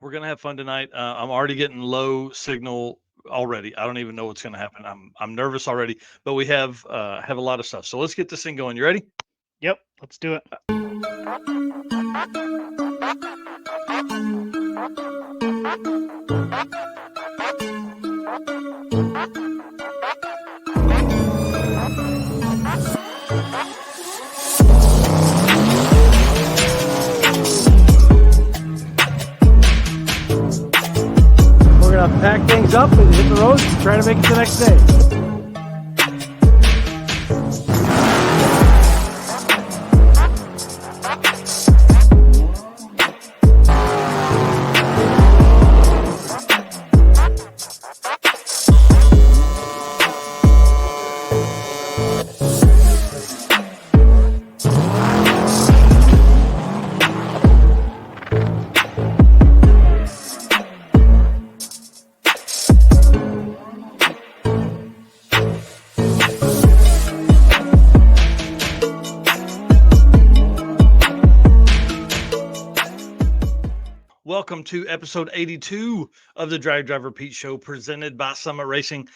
We're gonna have fun tonight. I'm already getting low signal already. I don't even know what's gonna happen. I'm nervous already, but we have a lot of stuff. So let's get this thing going. You ready? Yep, let's do it. We're gonna pack things up and hit the road, try to make it the next day. Welcome to episode 82 of the Drag Driver Pete Show, presented by Summit Racing.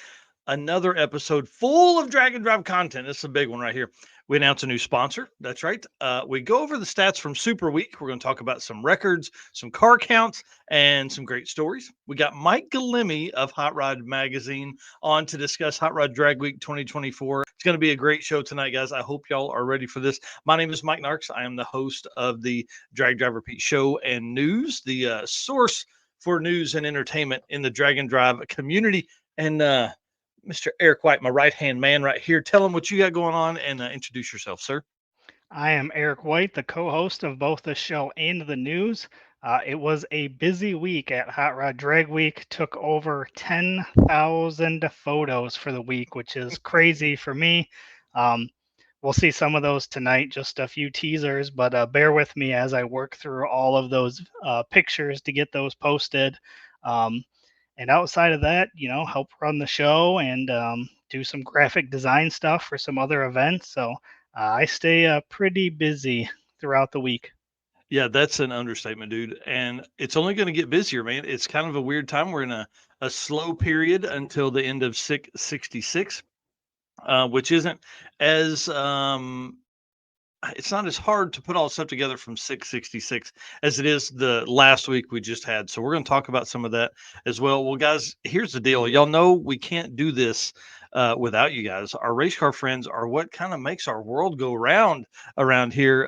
Another episode full of drag and drive content. This is a big one right here. We announce a new sponsor. That's right. We go over the stats from Super Week. We're going to talk about some records, some car counts, and some great stories. We got Mike Galimi of Hot Rod Magazine on to discuss Hot Rod Drag Week 2024. It's going to be a great show tonight, guys. I hope y'all are ready for this. My name is Mike Narks. I am the host of the Drag Driver Pete Show and News, the source for news and entertainment in the drag and drive community. And Mr. Eric White, my right-hand man right here. Tell him what you got going on and introduce yourself, sir. I am Eric White, the co-host of both the show and the news. It was a busy week at Hot Rod Drag Week. Took over 10,000 photos for the week, which is crazy for me. Um, we'll see some of those tonight, just a few teasers, but bear with me as I work through all of those pictures to get those posted. Um, and outside of that, help run the show and do some graphic design stuff for some other events. So I stay pretty busy throughout the week. Yeah, that's an understatement, dude. And it's only going to get busier, man. It's kind of a weird time. We're in a slow period until the end of 66, which isn't as it's not as hard to put all the stuff together from 666 as it is the last week we just had. So we're going to talk about some of that as well. Well, guys, here's the deal. Y'all know we can't do this without you guys. Our race car friends are what kind of makes our world go round around here.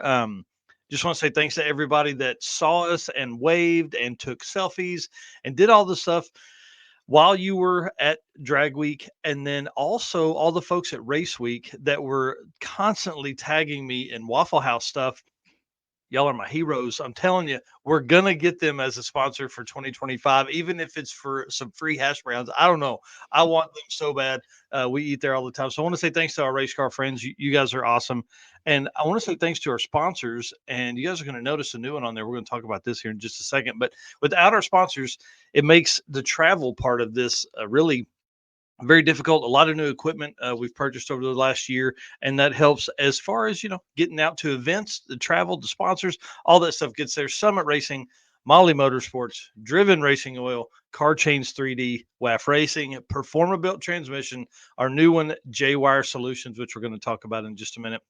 Just want to say thanks to everybody that saw us and waved and took selfies and did all the stuff while you were at Drag Week, and then also all the folks at Race Week that were constantly tagging me in Waffle House stuff. Y'all are my heroes. I'm telling you, we're gonna get them as a sponsor for 2025, even if it's for some free hash browns. I don't know. I want them so bad. We eat there all the time. So I want to say thanks to our race car friends. You guys are awesome. And I want to say thanks to our sponsors. And you guys are going to notice a new one on there. We're going to talk about this here in just a second. But without our sponsors, it makes the travel part of this really very difficult. A lot of new equipment we've purchased over the last year, and that helps as far as getting out to events, the travel, the sponsors, all that stuff gets there. Summit Racing, Molly Motorsports, Driven Racing Oil, Car Chains 3D, WAF Racing, Performa Built Transmission, our new one, J Wire Solutions, which we're going to talk about in just a minute.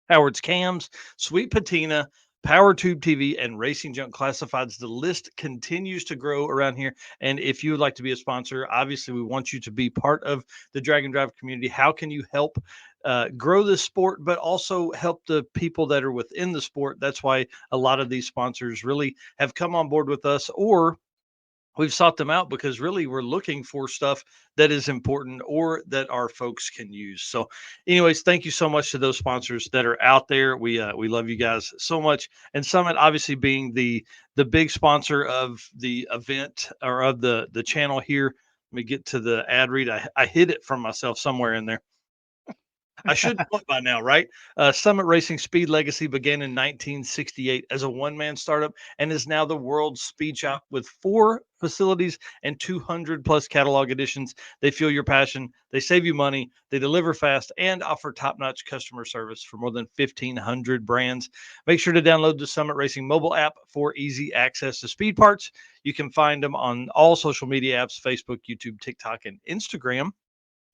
Howard's Cams, Sweet Patina, Power Tube TV, and Racing Junk Classifieds. The list continues to grow around here. And if you would like to be a sponsor, obviously we want you to be part of the Drag and Drive community. How can you help grow this sport, but also help the people that are within the sport? That's why a lot of these sponsors really have come on board with us, or we've sought them out because really we're looking for stuff that is important or that our folks can use. So anyways, thank you so much to those sponsors that are out there. We love you guys so much. And Summit obviously being the big sponsor of the event or of the channel here. Let me get to the ad read. I hid it from myself somewhere in there. I should know it by now, right? Summit Racing Speed Legacy began in 1968 as a one-man startup and is now the world's speed shop with 4 facilities and 200 plus catalog editions. They feel your passion, they save you money, they deliver fast, and offer top-notch customer service for more than 1,500 brands. Make sure to download the Summit Racing mobile app for easy access to speed parts. You can find them on all social media apps: Facebook, YouTube, TikTok, and Instagram.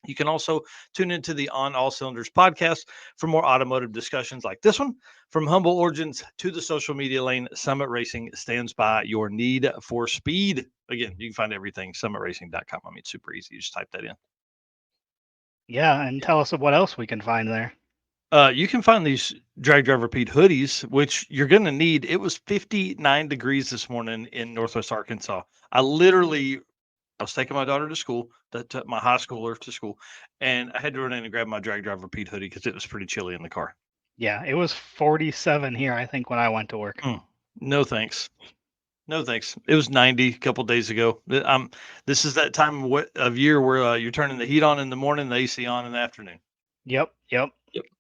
You can also tune into the On All Cylinders podcast for more automotive discussions like this one. From humble origins to the social media lane, Summit Racing stands by your need for speed. Again, you can find everything summitracing.com. I mean, it's super easy. You just type that in. Yeah, and tell us what else we can find there. You can find these Drag Driver Pete hoodies, which you're going to need. It was 59 degrees this morning in Northwest Arkansas. I was taking my daughter to school, my high schooler to school, and I had to run in and grab my Drag Driver Pete hoodie because it was pretty chilly in the car. Yeah, it was 47 here, I think, when I went to work. No thanks. No thanks. It was 90 a couple days ago. This is that time of year where you're turning the heat on in the morning, the AC on in the afternoon. Yep. Yep.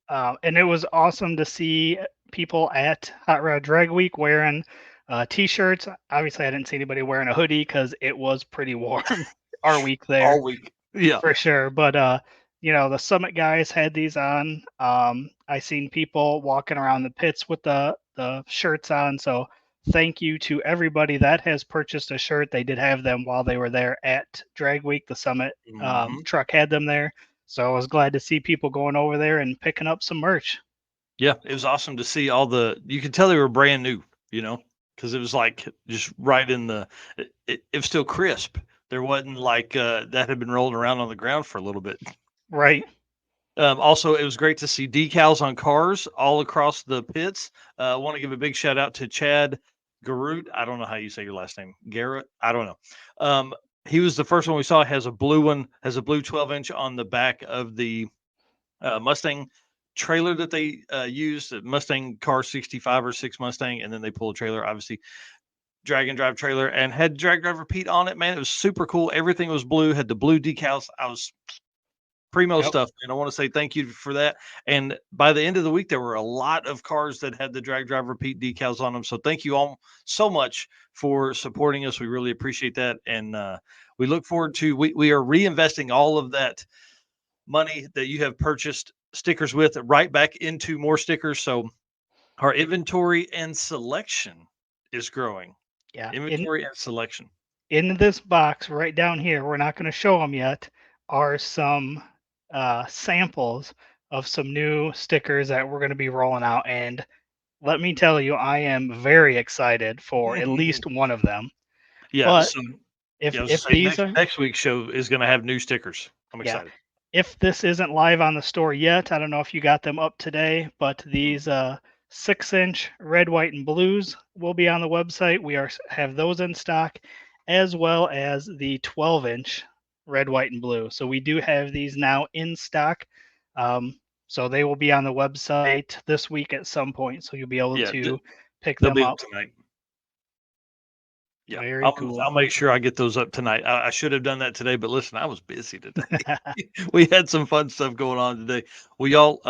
And it was awesome to see people at Hot Rod Drag Week wearing t-shirts. Obviously, I didn't see anybody wearing a hoodie because it was pretty warm our week there. All week. Yeah. For sure. But the Summit guys had these on. I seen people walking around the pits with the shirts on. So thank you to everybody that has purchased a shirt. They did have them while they were there at Drag Week. The Summit truck had them there. So I was glad to see people going over there and picking up some merch. Yeah, it was awesome to see you could tell they were brand new, because it was like just right in it was still crisp. There wasn't like that had been rolling around on the ground for a little bit. Right. Also, it was great to see decals on cars all across the pits. I want to give a big shout out to Chad Garrett. I don't know how you say your last name. Garrett? I don't know. He was the first one we saw. Has a blue 12-inch on the back of the Mustang trailer that they used, Mustang car 65 or 6 Mustang, and then they pull a trailer, obviously drag and drive trailer, and had Drag Driver Pete on it. Man, it was super cool. Everything was blue, had the blue decals. I was primo stuff, and I want to say thank you for that. And by the end of the week, there were a lot of cars that had the Drag Driver Pete decals on them. So thank you all so much for supporting us. We really appreciate that, and we look forward to we are reinvesting all of that money that you have purchased stickers with right back into more stickers. So our inventory and selection is growing. Yeah. Inventory and selection. In this box right down here, we're not going to show them yet, are some samples of some new stickers that we're going to be rolling out. And let me tell you, I am very excited for at least one of them. Yeah. But so if these are next week's show is going to have new stickers. I'm excited. If this isn't live on the store yet, I don't know if you got them up today, but these 6-inch red, white, and blues will be on the website. We have those in stock, as well as the 12-inch red, white, and blue. So we do have these now in stock. So they will be on the website this week at some point. So you'll be able to pick them up tonight. Yeah, very cool. I'll make sure I get those up tonight. I should have done that today, but listen, I was busy today. We had some fun stuff going on today. Will y'all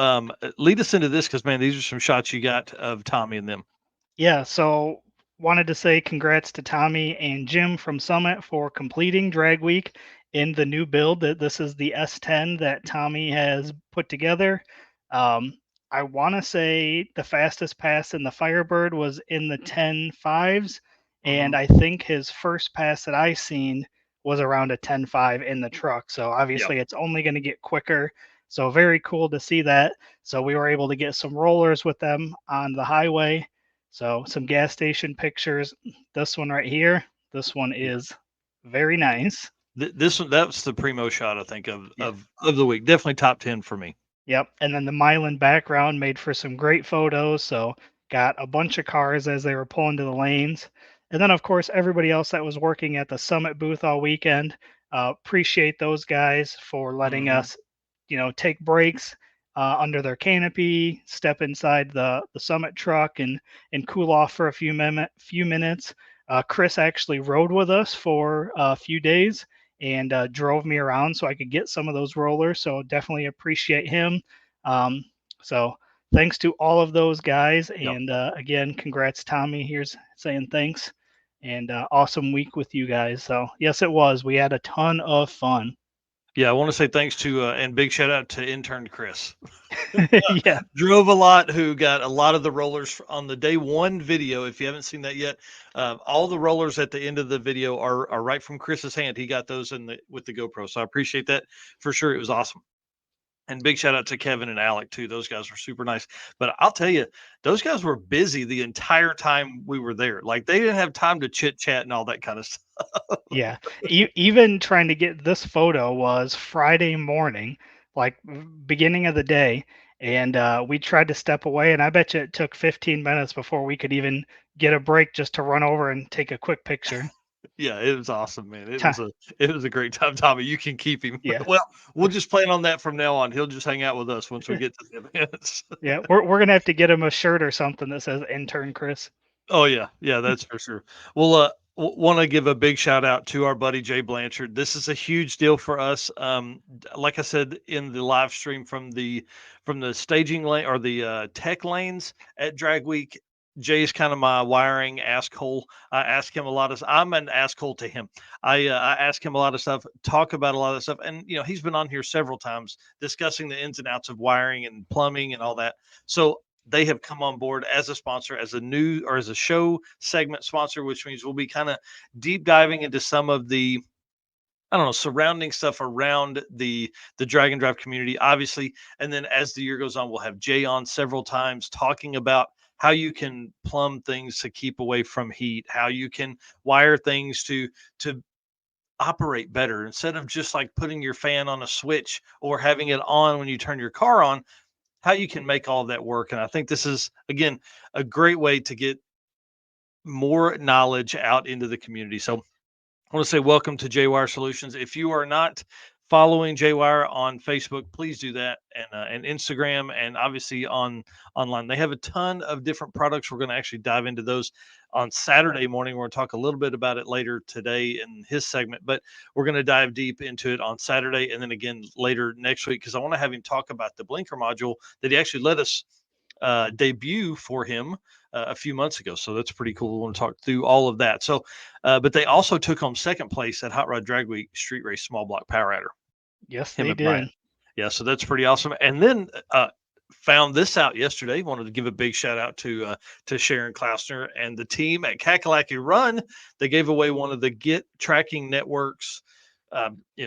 lead us into this? Because, man, these are some shots you got of Tommy and them. Yeah, so wanted to say congrats to Tommy and Jim from Summit for completing Drag Week in the new build. This is the S10 that Tommy has put together. I want to say the fastest pass in the Firebird was in the 10.5s, and I think his first pass that I seen was around a 10.5 in the truck. So obviously it's only going to get quicker. So very cool to see that. So we were able to get some rollers with them on the highway. So some gas station pictures. This one right here. This one is very nice. This one, that's the primo shot, I think, of the week. Definitely top 10 for me. Yep. And then the Milan background made for some great photos. So got a bunch of cars as they were pulling to the lanes. And then, of course, everybody else that was working at the Summit booth all weekend. Appreciate those guys for letting us, take breaks under their canopy, step inside the Summit truck and cool off for a few minutes. Chris actually rode with us for a few days and drove me around so I could get some of those rollers. So definitely appreciate him. Um, so thanks to all of those guys, Yep. and again, congrats, Tommy. Here's saying thanks, and awesome week with you guys. So yes, it was. We had a ton of fun. Yeah, I want to say thanks to and big shout out to intern Chris. Yeah, Drove a lot, who got a lot of the rollers on the day one video. If you haven't seen that yet, all the rollers at the end of the video are right from Chris's hand. He got those in the with the GoPro, so I appreciate that for sure. It was awesome. And big shout out to Kevin and Alec too. Those guys were super nice. But I'll tell you, those guys were busy the entire time we were there. Like they didn't have time to chit chat and all that kind of stuff. yeah. Even trying to get this photo was Friday morning, like beginning of the day, and we tried to step away, and I bet you it took 15 minutes before we could even get a break just to run over and take a quick picture. Yeah, it was awesome, man. Ti- It was a great time, Tommy. You can keep him. Yeah. Well, we'll just plan on that from now on. He'll just hang out with us once we get to the events. Yeah, we're gonna have to get him a shirt or something that says intern Chris. Oh yeah, yeah, that's for sure. Well, want to give a big shout out to our buddy Jay Blanchard. This is a huge deal for us. Like I said in the live stream from the staging lane or the tech lanes at Drag Week. Jay's kind of my wiring asshole. I ask him a lot of. I'm an asshole to him. I ask him a lot of stuff, talk about a lot of stuff, and he's been on here several times discussing the ins and outs of wiring and plumbing and all that. So they have come on board as a sponsor, as a new or as a show segment sponsor, which means we'll be kind of deep diving into some of the I don't know surrounding stuff around the Drag and Drive community, obviously. And then as the year goes on, we'll have Jay on several times talking about how you can plumb things to keep away from heat, how you can wire things to operate better instead of just like putting your fan on a switch or having it on when you turn your car on, how you can make all of that work. And I think this is, again, a great way to get more knowledge out into the community. So I want to say welcome to JWire Solutions. If you are not following JWire on Facebook, please do that, and Instagram, and obviously on online. They have a ton of different products. We're going to actually dive into those on Saturday morning. We're going to talk a little bit about it later today in his segment, but we're going to dive deep into it on Saturday and then again later next week because I want to have him talk about the blinker module that he actually let us debut for him a few months ago. So that's pretty cool. We want to talk through all of that. So, but they also took home second place at Hot Rod Drag Week Street Race Small Block Power Rider. Yes, Him they and Brian. did. Yeah, so that's pretty awesome. And then found this out yesterday. Wanted to give a big shout out to Sharon Klausner and the team at Kakalaki Run. They gave away one of the Git Tracking Networks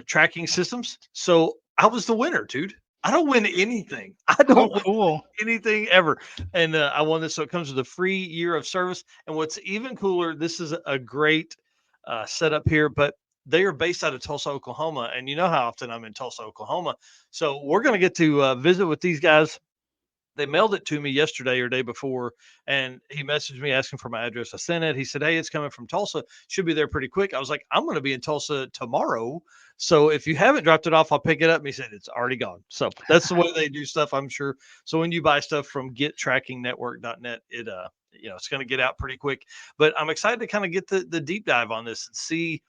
tracking systems. So I was the winner, dude. I don't win anything. I Oh, don't win cool. anything ever. And I won this. So it comes with a free year of service. And what's even cooler, this is a great setup here, but they are based out of Tulsa, Oklahoma. And you know how often I'm in Tulsa, Oklahoma. So we're going to get to visit with these guys. They mailed it to me yesterday or day before, and he messaged me asking for my address. I sent it. He said, "Hey, it's coming from Tulsa. Should be there pretty quick." I was like, "I'm going to be in Tulsa tomorrow, so if you haven't dropped it off, I'll pick it up." And he said, "It's already gone." So that's the way they do stuff, I'm sure. So when you buy stuff from GetTrackingNetwork.net, it's going to get out pretty quick. But I'm excited to kind of get the deep dive on this and see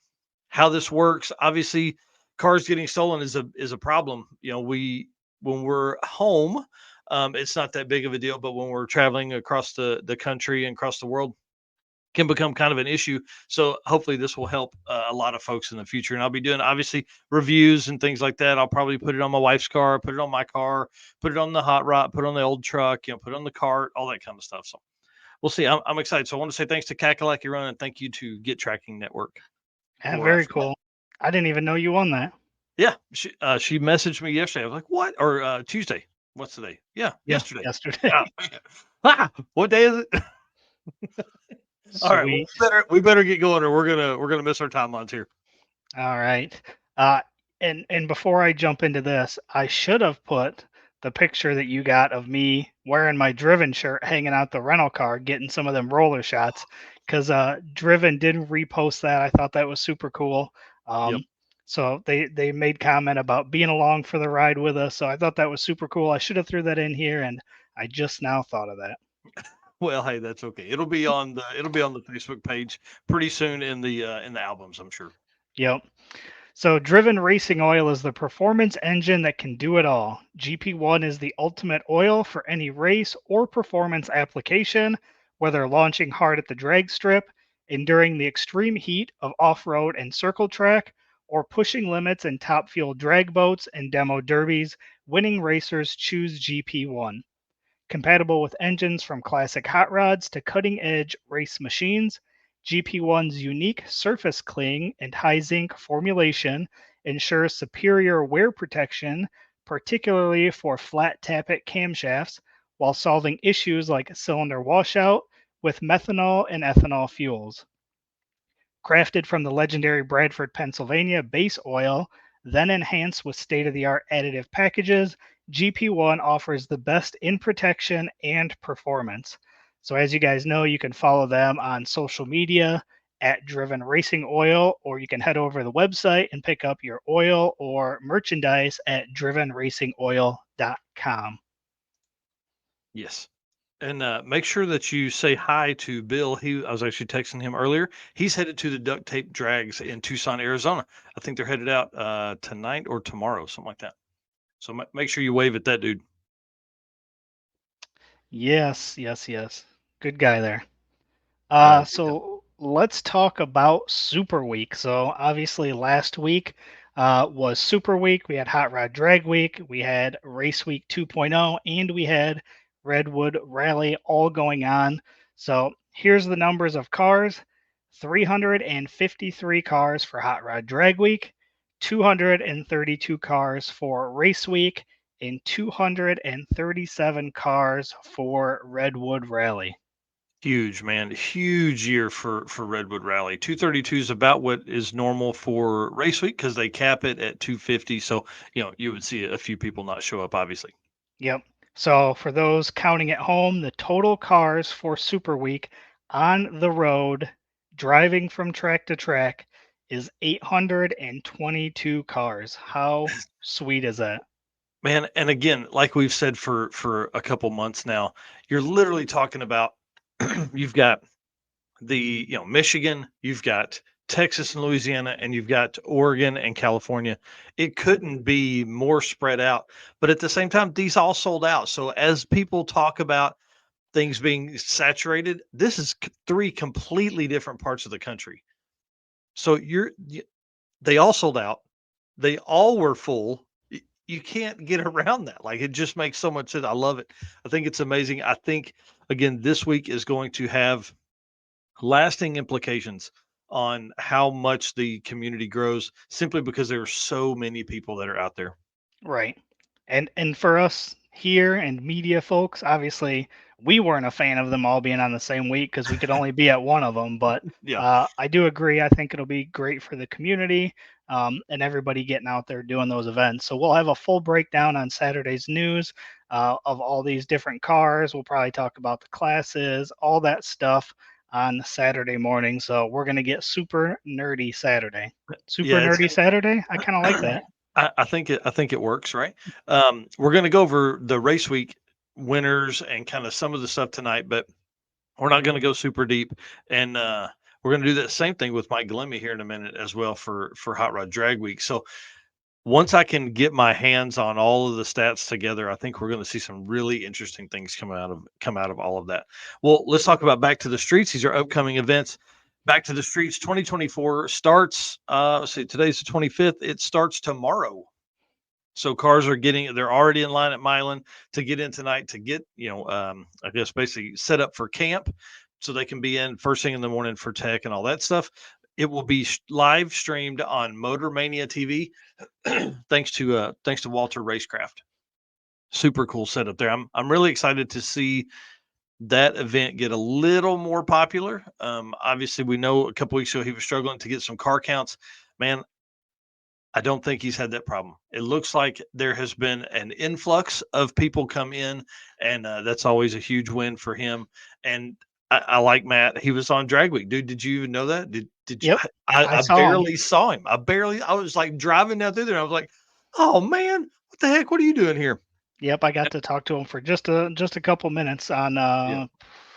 how this works. Obviously, cars getting stolen is a problem. When we're home, it's not that big of a deal, but when we're traveling across the country and across the world, can become kind of an issue. So hopefully this will help a lot of folks in the future. And I'll be doing obviously reviews and things like that. I'll probably put it on my wife's car, put it on my car, put it on the hot rod, put it on the old truck, put it on the cart, all that kind of stuff. So we'll see. I'm excited. So I want to say thanks to Kakalaki Run and thank you to Get Tracking Network Yeah, for very cool. I didn't even know you won that. Yeah, she messaged me yesterday. I was like, "What?" Or Tuesday. What's today? Yeah, Yeah, yesterday. yesterday. Ah, what day is it? All right. Well, Sweet. we better get going, or we're gonna miss our timelines here. All right. Uh, and before I jump into this, I should have put the picture that you got of me wearing my Driven shirt, hanging out the rental car, getting some of them roller shots, because Driven did repost that. I thought that was super cool. Yep. So they made comment about being along for the ride with us. So I thought that was super cool. I should have threw that in here, and I just now thought of that. Well, hey, that's okay. It'll be on the Facebook page pretty soon in the albums, I'm sure. Yep. So, Driven Racing Oil is the performance engine that can do it all. GP1 is the ultimate oil for any race or performance application, whether launching hard at the drag strip, enduring the extreme heat of off road and circle track, or pushing limits in top fuel drag boats and demo derbies. Winning racers choose GP1. Compatible with engines from classic hot rods to cutting edge race machines, GP1's unique surface cling and high zinc formulation ensures superior wear protection, particularly for flat tappet camshafts, while solving issues like cylinder washout with methanol and ethanol fuels. Crafted from the legendary Bradford, Pennsylvania base oil, then enhanced with state of the art additive packages, GP1 offers the best in protection and performance. So, as you guys know, you can follow them on social media at Driven Racing Oil, or you can head over to the website and pick up your oil or merchandise at drivenracingoil.com. Yes. And make sure that you say hi to Bill. I was actually texting him earlier. He's headed to the duct tape drags in Tucson, Arizona. I think they're headed out tonight or tomorrow, something like that. So make sure you wave at that dude. Yes, yes, yes. Good guy there. Yeah. So let's talk about Super Week. So obviously last week was Super Week. We had Hot Rod Drag Week, we had Race Week 2.0, and we had Redwood Rally all going on. So here's the numbers of cars: 353 cars for Hot Rod Drag Week, 232 cars for Race Week, and 237 cars for Redwood Rally. Huge, man. Huge year for Redwood Rally. 232 is about what is normal for race week because they cap it at 250. So, you would see a few people not show up, obviously. Yep. So for those counting at home, the total cars for Super Week on the road, driving from track to track, is 822 cars. How sweet is that? Man, and again, like we've said for a couple months now, you're literally talking about you've got Michigan, you've got Texas and Louisiana, and you've got Oregon and California. It couldn't be more spread out. But at the same time, these all sold out. So as people talk about things being saturated, this is three completely different parts of the country. So they all sold out. They all were full. You can't get around that. Like, it just makes so much sense. I love it. I think it's amazing. I think again, this week is going to have lasting implications on how much the community grows simply because there are so many people that are out there. Right. And for us here and media folks, obviously we weren't a fan of them all being on the same week because we could only be at one of them. But Yeah. I do agree. I think it'll be great for the community and everybody getting out there doing those events. So we'll have a full breakdown on Saturday's news of all these different cars. We'll probably talk about the classes, all that stuff on Saturday morning. So we're gonna get super nerdy Saturday. Super Yeah, nerdy Saturday. I kind of like that. I think it works, right? We're going to go over the race week winners and kind of some of the stuff tonight, but we're not going to go super deep. And we're going to do that same thing with Mike Galimi here in a minute as well for Hot Rod Drag Week. So once I can get my hands on all of the stats together, I think we're going to see some really interesting things come out of all of that. Well, let's talk about Back to the Streets. These are upcoming events. Back to the Streets 2024 starts. Let's see, today's the 25th. It starts tomorrow. So cars they're already in line at Milan to get in tonight to get, I guess basically set up for camp so they can be in first thing in the morning for tech and all that stuff. It will be live streamed on Motor Mania TV, thanks to Walter Racecraft. Super cool setup there. I'm really excited to see that event get a little more popular. Obviously, we know a couple weeks ago he was struggling to get some car counts. Man, I don't think he's had that problem. It looks like there has been an influx of people come in, and that's always a huge win for him. And I like Matt. He was on Drag Week, dude. Did you even know that? Did you? Yep, I I saw him. barely saw him. I was like driving down through there. And I was like, oh man, what the heck? What are you doing here? Yep, I got to talk to him for just a couple minutes on Yeah.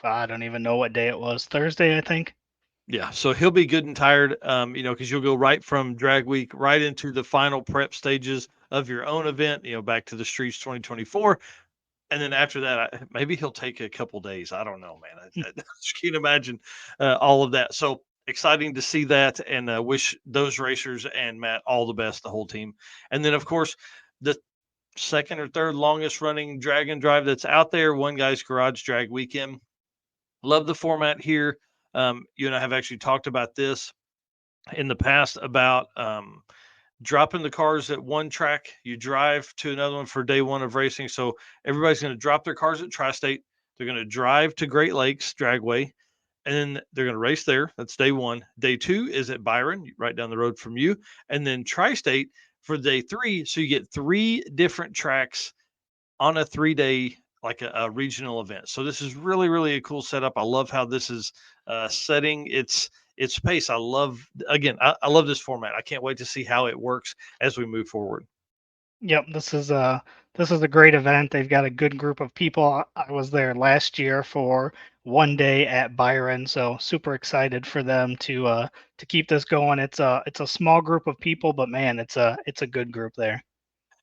I don't even know what day it was. Thursday, I think. Yeah, so he'll be good and tired, because you'll go right from drag week right into the final prep stages of your own event, back to the streets 2024. And then after that, maybe he'll take a couple days. I don't know, man. I just can't imagine all of that. So exciting to see that, and wish those racers and Matt all the best, the whole team. And then, of course, the second or third longest running drag and drive that's out there, One Guy's Garage Drag Weekend. Love the format here. You and I have actually talked about this in the past about dropping the cars at one track. You drive to another one for day one of racing. So everybody's going to drop their cars at Tri-State. They're going to drive to Great Lakes Dragway, and then they're going to race there. That's day one. Day two is at Byron, right down the road from you, and then Tri-State for day three. So you get three different tracks on a 3 day, like a regional event. So this is really, really a cool setup. I love how this is setting its pace. I love, again, I love this format. I can't wait to see how it works as we move forward. Yep, this is a great event. They've got a good group of people. I was there last year for one day at Byron, so super excited for them to keep this going. It's a small group of people, but man, it's a good group there.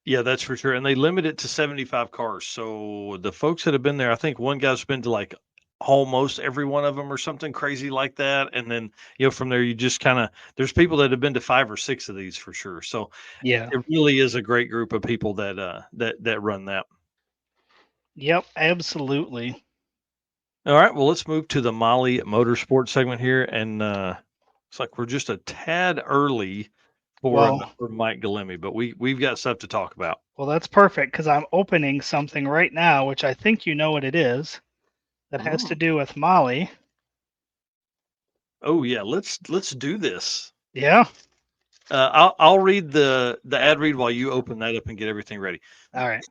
Yeah, that's for sure. And they limit it to 75 cars. So the folks that have been there, I think one guy's been to like almost every one of them or something crazy like that. And then, from there, you just kind of, there's people that have been to 5 or 6 of these for sure. So Yeah. it really is a great group of people that run that. Yep, absolutely. All right. Well, let's move to the Molly Motorsport segment here. And it's like we're just a tad early Well, for Mike Galimi, but we've got stuff to talk about. well, that's perfect because I'm opening something right now, which I think you know what it is, that has to Mm. do with Molly. Oh yeah, let's do this. Yeah. I'll read the ad read while you open that up and get everything ready. All right.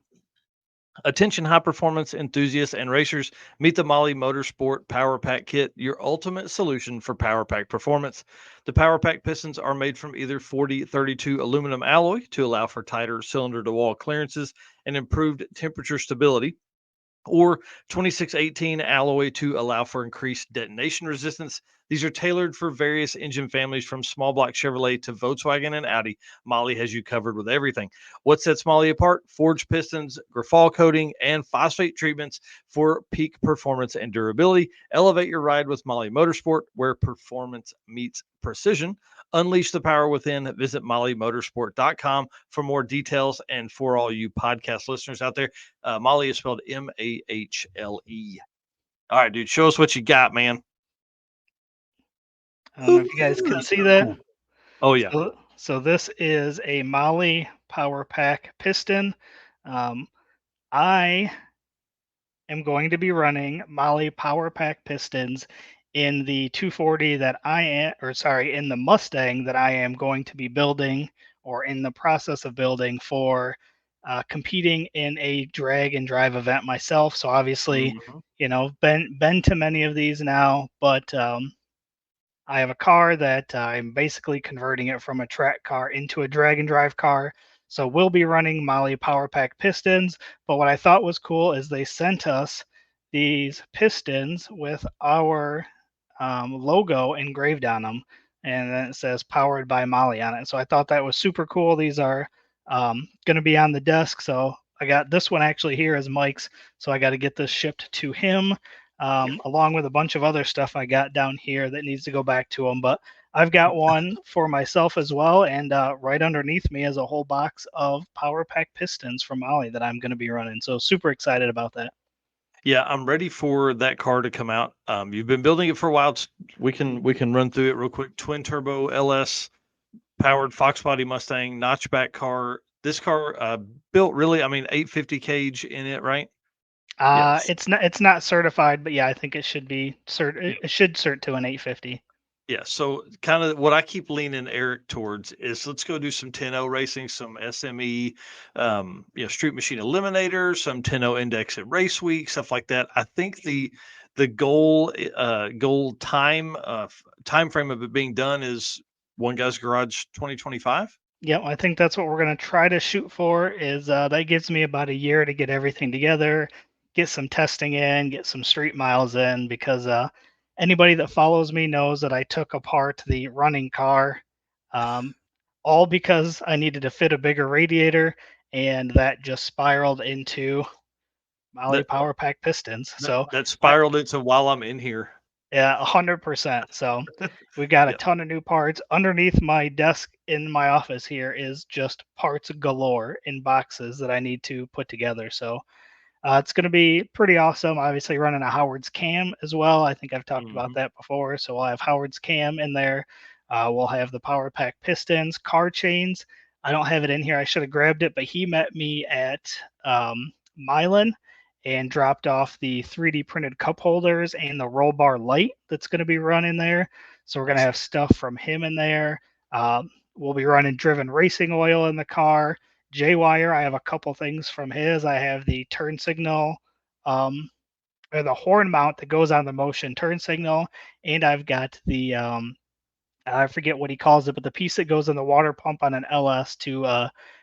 Attention high performance enthusiasts and racers, meet the Molly Motorsport Power Pack Kit, your ultimate solution for Power Pack performance. The Power Pack pistons are made from either 4032 aluminum alloy to allow for tighter cylinder to wall clearances and improved temperature stability, or 2618 alloy to allow for increased detonation resistance. These are tailored for various engine families from small block Chevrolet to Volkswagen and Audi. Molly has you covered with everything. What sets Molly apart? Forged pistons, Grafal coating, and phosphate treatments for peak performance and durability. Elevate your ride with Molly Motorsport, where performance meets precision. Unleash the power within. Visit mollymotorsport.com for more details. And for all you podcast listeners out there, Molly is spelled Mahle. All right, dude, show us what you got, man. I don't know if you guys Ooh, can that's see so that. cool. Oh yeah. So this is a Molly Power Pack piston. I am going to be running Molly Power Pack pistons in the 240 that I am, or sorry, in the Mustang that I am going to be building or in the process of building for competing in a drag and drive event myself. So obviously, Mhm. been to many of these now, but I have a car that I'm basically converting it from a track car into a drag and drive car. So we'll be running Molly Power Pack pistons. But what I thought was cool is they sent us these pistons with our logo engraved on them. And then it says powered by Molly on it. So I thought that was super cool. These are going to be on the desk. So I got this one actually here as Mike's. So I got to get this shipped to him along with a bunch of other stuff I got down here that needs to go back to them. But I've got one for myself as well, and right underneath me is a whole box of Power Pack pistons from Ollie that I'm going to be running. So super excited about that. Yeah, I'm ready for that car to come out. You've been building it for a while. We can run through it real quick. Twin turbo LS powered Fox body Mustang notchback car. This car built really, 850 cage in it, right? Yes. It's not certified, but yeah, I think it should be cert. It should cert to an 850. Yeah, so kind of what I keep leaning Eric towards is let's go do some 10-0 racing, some SME, Street Machine Eliminator, some 10-0 index at Race Week, stuff like that. I think the goal time frame of it being done is One Guy's Garage 2025. Yep, I think that's what we're going to try to shoot for. Is that gives me about a year to get everything together, get some testing in, get some street miles in, because anybody that follows me knows that I took apart the running car, all because I needed to fit a bigger radiator, and that just spiraled into Molly That Power Pack pistons. So that I, spiraled into while I'm in here. yeah, 100%. So we got a Yeah. ton of new parts. Underneath my desk in my office here is just parts galore in boxes that I need to put together. So it's going to be pretty awesome. Obviously, running a Howard's cam as well. I think I've talked about Mhm. that before. So we'll have Howard's cam in there. We'll have the Power Pack pistons, car chains. I don't have it in here. I should have grabbed it, but he met me at Milan and dropped off the 3D printed cup holders and the roll bar light that's going to be run in there. So we're going to Nice. have stuff from him in there. We'll be running driven racing oil in the car. J-Wire, I have a couple things from his. I have the turn signal, um, or the horn mount that goes on the motion turn signal, and I've got the I forget what he calls it, but the piece that goes in the water pump on an LS to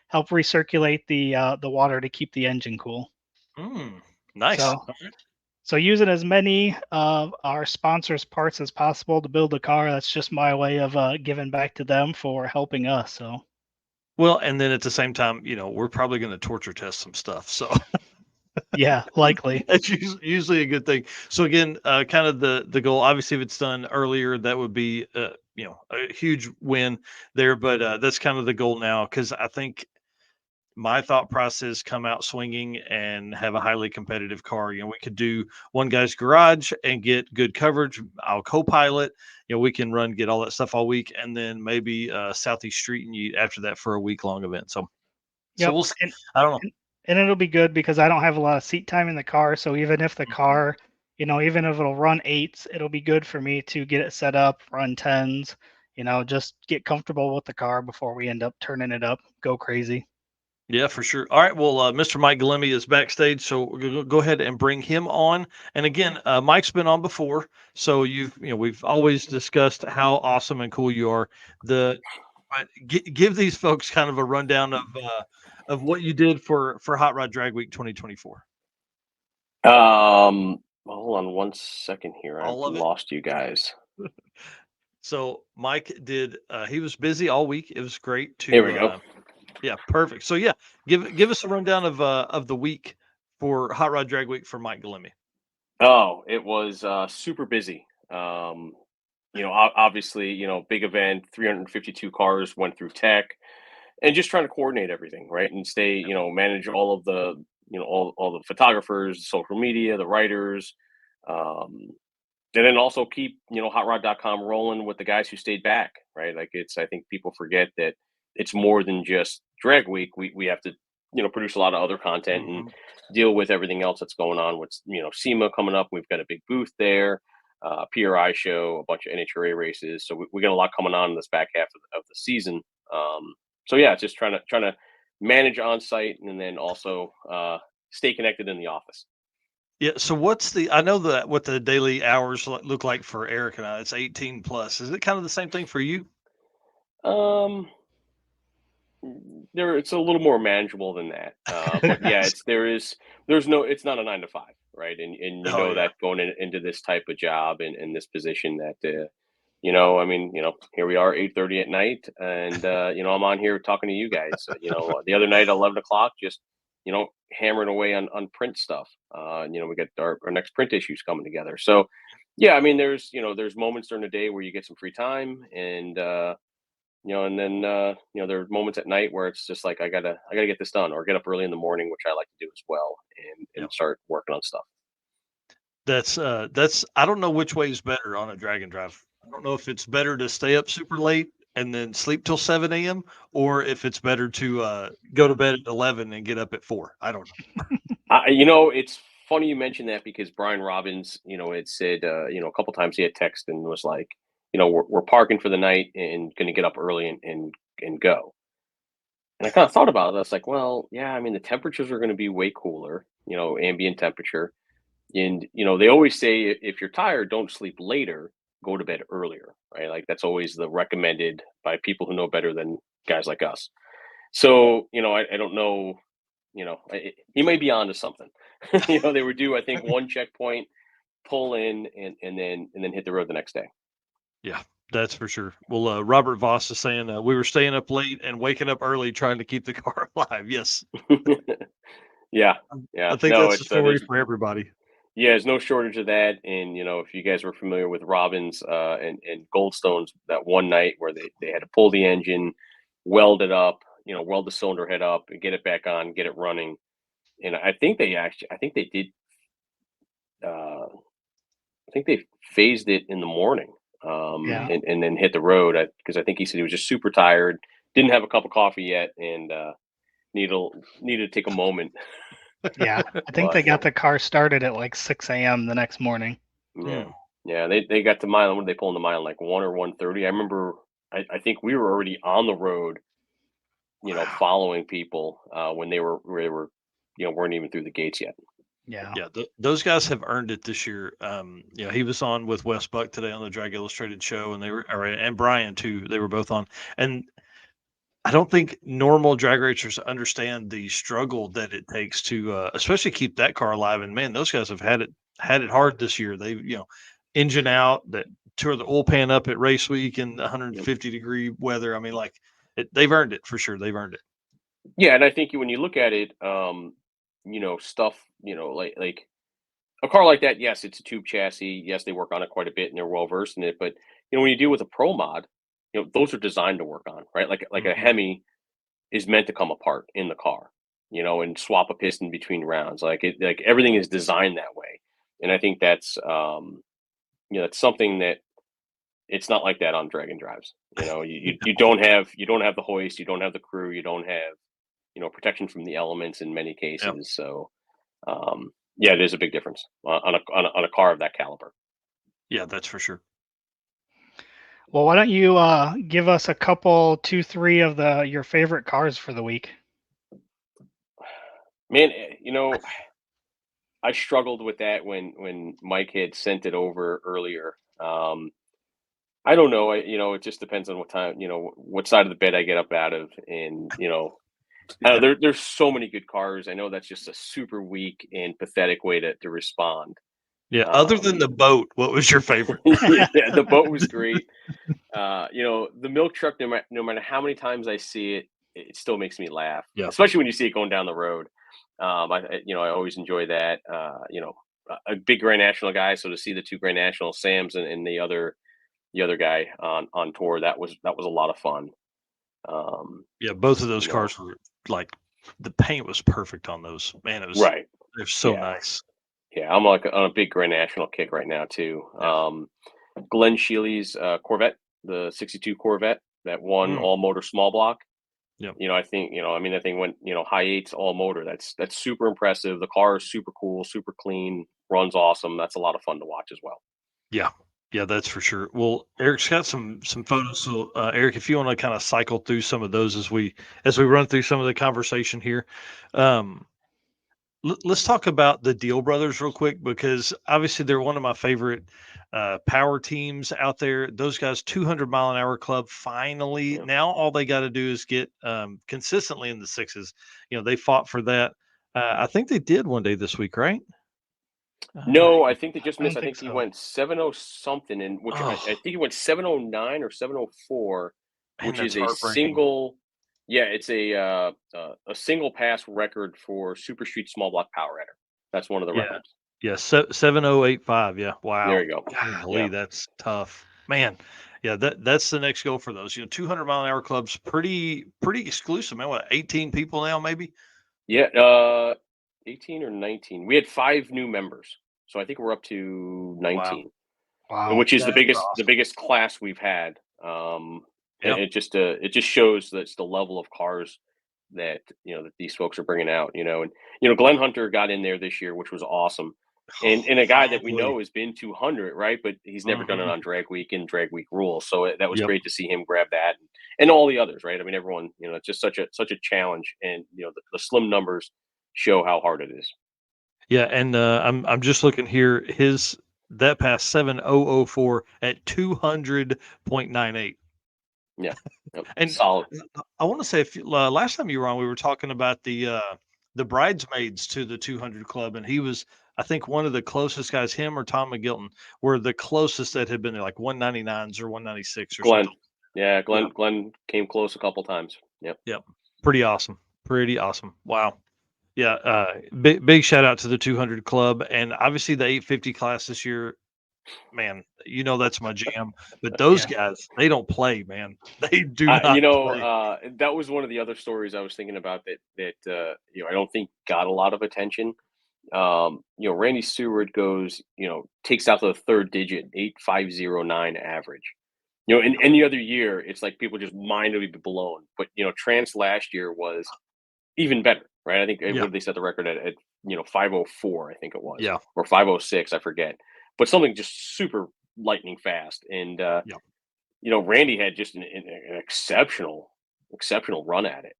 help recirculate the water to keep the engine cool. Nice. So so using as many of our sponsors' parts as possible to build the car. That's just my way of giving back to them for helping us. So Well, and then at the same time, we're probably going to torture test some stuff. So yeah, likely. that's usually a good thing. So again, kind of the goal. Obviously, if it's done earlier, that would be a huge win there. But that's kind of the goal now because I think my thought process come out swinging and have a highly competitive car. We could do one guy's garage and get good coverage. I'll co-pilot. We can get all that stuff all week, and then maybe Southeast Street and you after that for a week long event. So Yep. we'll see. And I don't know. and it'll be good because I don't have a lot of seat time in the car. So even if the Mhm. car, even if it'll run eights, it'll be good for me to get it set up, run tens, just get comfortable with the car before we end up turning it up, go crazy. Yeah, for sure. All right. Well, Mr. Mike Galimi is backstage, so we're gonna go ahead and bring him on. And again, Mike's been on before, so we've always discussed how awesome and cool you are. But give these folks kind of a rundown of what you did for Hot Rod Drag Week 2024. Hold on one second here. I've All of it. lost you guys. So Mike did. He was busy all week. It was great Here we to. go. Yeah, perfect. So yeah, give us a rundown of the week for Hot Rod Drag Week for Mike Galimi. Oh, it was super busy. Obviously, big event, 352 cars went through tech, and just trying to coordinate everything, right? And stay, manage all of the, all the photographers, social media, the writers, um, and then also keep, hotrod.com rolling with the guys who stayed back, right? Like I think people forget that it's more than just drag week. We have to, produce a lot of other content and Mhm. deal with everything else that's going on. What's, SEMA coming up. We've got a big booth there, PRI show, a bunch of NHRA races. So we got a lot coming on in this back half of the season. So yeah, just trying to manage on site and then also stay connected in the office. Yeah. So I know that what the daily hours look like for Eric and I. It's 18 plus. Is it kind of the same thing for you? Um, it's a little more manageable than that. But yeah, there's no it's not a 9 to 5, right? And Oh yeah. that going into this type of job and in this position that I mean, here we are 8:30 at night, and I'm on here talking to you guys. The other night 11 o'clock, just hammering away on print stuff. We got our next print issues coming together. So yeah, I mean, there's moments during the day where you get some free time, and and then there are moments at night where it's just like I gotta get this done, or get up early in the morning, which I like to do as well, Yeah. and start working on stuff. That's I don't know which way is better on a drag and drive. I don't know if it's better to stay up super late and then sleep till 7 a.m. or if it's better to go to bed at 11 and get up at 4. I don't know. It's funny you mentioned that because Brian Robbins, had said, a couple times he had text and was like, we're parking for the night and going to get up early and go. And I kind of thought about it. I was like, well, yeah, I mean, the temperatures are going to be way cooler, ambient temperature. And, they always say if you're tired, don't sleep later, go to bed earlier, right? Like that's always the recommended by people who know better than guys like us. So, I don't know, he may be onto something. They were due, I think, one checkpoint pull in, and then hit the road the next day. Yeah, that's for sure. Well, Robert Voss is saying we were staying up late and waking up early trying to keep the car alive. Yes, Yeah, I yeah. think No, that's a it's story for everybody. there's no shortage of that. And if you guys were familiar with Robbins and Goldstone's, that one night where they had to pull the engine, weld it up, weld the cylinder head up, and get it back on, get it running. And I think they did. I think they phased it in the morning, Yeah. and then hit the road because I think he said he was just super tired, didn't have a cup of coffee yet, and needed to take a moment. Yeah. I think But they got the car started at like 6 a.m. the next morning. yeah, Hmm. yeah, they got to Milan. When did they pull into Milan? Like 1 or 1:30. I remember. I think we were already on the road, Wow. following people when they were weren't even through the gates yet. Yeah. Yeah, those guys have earned it this year. He was on with Wes Buck today on the Drag Illustrated show, and and Brian too. They were both on, and I don't think normal drag racers understand the struggle that it takes to, especially keep that car alive. And man, those guys have had it hard this year. They, engine out, that tore the oil pan up at race week in Yep. 150-degree weather. I mean, like they've earned it for sure. They've earned it. Yeah, and I think when you look at it, stuff, like a car like that, yes, it's a tube chassis. Yes, they work on it quite a bit and they're well versed in it. But when you deal with a pro mod, those are designed to work on, right? Like a Mhm. Hemi is meant to come apart in the car, and swap a piston between rounds. Like everything is designed that way. And I think that's something that it's not like that on Dragon Drives. You don't have the hoist, you don't have the crew, you don't have protection from the elements in many Yeah, cases. So yeah, there's a big difference on a car of that caliber. yeah, that's for sure. Well, why don't you give us a couple, two, three of your favorite cars for the week? Man, I struggled with that when Mike had sent it over earlier. I don't know. It just depends on what time, what side of the bed I get up out of, and I don't know, there's so many good cars. I know that's just a super weak and pathetic way to respond. Yeah. Other than Um, the boat, what was your favorite? yeah, the boat was great. The milk truck, no matter how many times I see it, it still makes me laugh, Yeah. especially when you see it going down the road. I always enjoy that. A big Grand National guy, so to see the two Grand National Sams and the other guy on tour, that was a lot of fun. Um, Yeah. Both of those you know, cars were like the paint was perfect on those. Man, right? they're so Yeah, nice. yeah. I'm like on a big Grand National kick right now too. Yeah. Glenn Sheely's Corvette, the '62 Corvette that won Mm, all motor small block. yep. I think, I mean, that thing went, high eights all motor. That's super impressive. The car is super cool, super clean, runs awesome. That's a lot of fun to watch as well. Yeah. Yeah, that's for sure. Well, Eric's got some photos. So, Eric, if you want to kind of cycle through some of those as we run through some of the conversation here, um, let's talk about the Deal Brothers real quick because obviously they're one of my favorite power teams out there. Those guys, 200-mile-an-hour club. Finally, Yeah. now all they got to do is get consistently in the sixes. They fought for that. I think they did one day this week, right? No, I think they just I missed. don't I think think he so. went 7-0 something, and which I Oh, think he went 709 or 704, man, which that's is a heartbreaking. single. Yeah, it's a single pass record for Super Street Small Block Power Header. That's one of the Yeah. records. Yeah, 7085. Yeah. There Wow. you go. Golly, Yeah. that's tough. Man. Yeah, that's the next goal for those. 200-mile-an-hour clubs, pretty exclusive, man. What, 18 people now, maybe? Yeah, 18 or 19. We had 5 new members, so I think we're up to Wow. 19, Wow. which is the That's biggest awesome. class we've had. And Yeah. it just shows that's the level of cars that these folks are bringing out. And Glenn Hunter got in there this year, which was awesome. And a guy that we Finally. know has been 200, right? But he's never done it Mhm. on Drag Week and Drag Week rules. So that was Yep. great to see him grab that, and all the others, right? I mean, everyone, it's just such a challenge, and the slim numbers show how hard it is. Yeah, and I'm just looking here. His that passed 7004 at 200.98. Yeah, yep. And Solid. I want to say if last time you were on, we were talking about the the bridesmaids to the 200 club, and he was, I think, one of the closest guys. Him or Tom McGilton were the closest that had been there, like 199s or 196 or Glenn. something. Yeah, Yeah, Glenn came close a couple times. Yep. yep, pretty awesome, pretty awesome. Wow. Yeah, big shout out to the 200 club, and obviously the 850 class this year. Man, that's my jam. But those Yeah. guys, they don't play, man. They do not play. That was one of the other stories I was thinking about that I don't think got a lot of attention. Randy Seward goes, takes out the third digit, 8,509 average. In any other year, it's like people just mind would be blown. But Trance last year was even better, right? I think Yeah, what did they set the record at 504, I think it was, yeah, or 506, I forget. But something just super lightning fast. And yeah, Randy had just an exceptional run at it.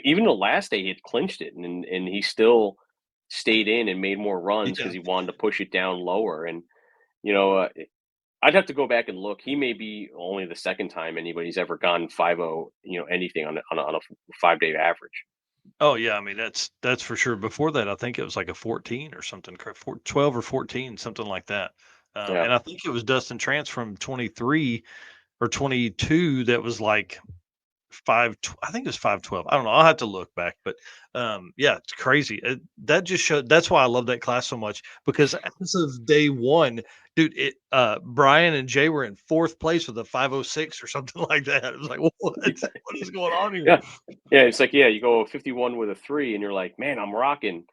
Even the last day he had clinched it, and he still stayed in and made more runs yeah. because he wanted to push it down lower. And you know, uh, I'd have to go back and look. He may be only the second time anybody's ever gone 5-0, anything on a 5-day average. Oh yeah, I mean that's for sure. Before that, I think it was like a 14 or something, 12 or 14, something like that. Yeah. And I think it was Dustin Trance from 23 or 22 that was like I think it was 512. I don't know. I'll have to look back, but yeah, it's crazy. That just showed. That's why I love that class so much, because as of day one, dude, Brian and Jay were in fourth place with a 506 or something like that. It was like, what is going on here? Yeah. Yeah. It's like, yeah, you go 51 with a 3 and you're like, man, I'm rocking.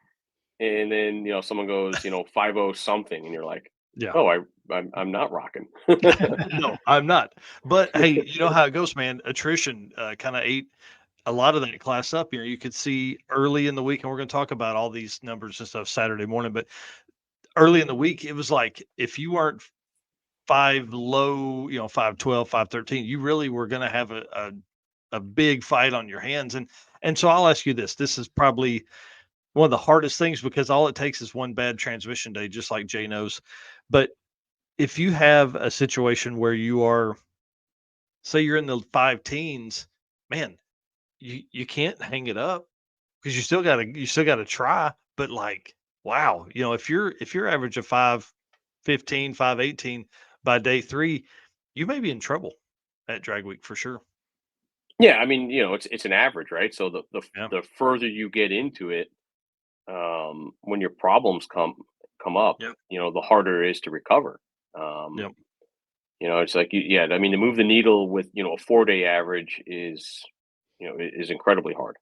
And then, someone goes, 50 something and you're like, Yeah. oh, I'm not rocking. No, I'm not. But hey, you know how it goes, man. Attrition kind of ate a lot of that class up. You could see early in the week, and we're going to talk about all these numbers and stuff Saturday morning. But early in the week, it was like if you weren't five low, 512, 513, you really were going to have a big fight on your hands. And so I'll ask you this. This is probably one of the hardest things because all it takes is one bad transmission day, just like Jay knows. But if you have a situation where you are, say you're in the five teens, man, you can't hang it up because you still gotta try. But like, wow, if you're average of 515, 518 by day three, you may be in trouble at drag week for sure. Yeah. I mean, it's an average, right? So Yeah. the further you get into it, when your problems come up, Yep. the harder it is to recover. Um, Yep. it's like, yeah, I mean, to move the needle with, a 4-day average is incredibly hard,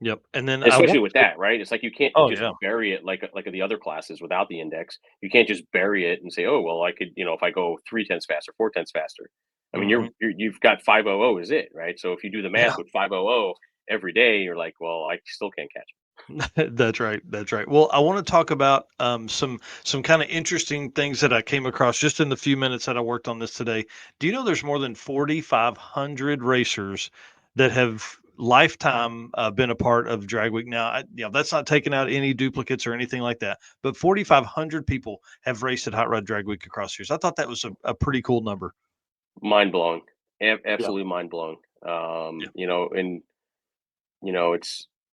Yep. And then I especially want with to, that, right? It's like you can't oh just yeah. bury it like the other classes without the index. You can't just bury it and say, oh, well, I could, if I go 3 tenths faster, 4 tenths faster. I mean, Hmm. you've got 500 is it, right? So if you do the math Yeah. with 500 every day, you're like, well, I still can't catch That's right. That's right. Well, I want to talk about some kind of interesting things that I came across just in the few minutes that I worked on this today. Do you know there's more than 4,500 racers that have lifetime been a part of Drag Week? Now, that's not taking out any duplicates or anything like that, but 4,500 people have raced at Hot Rod Drag Week across years. I thought that was a pretty cool number. mind blowing, Yeah. absolutely mind blowing. Yeah. And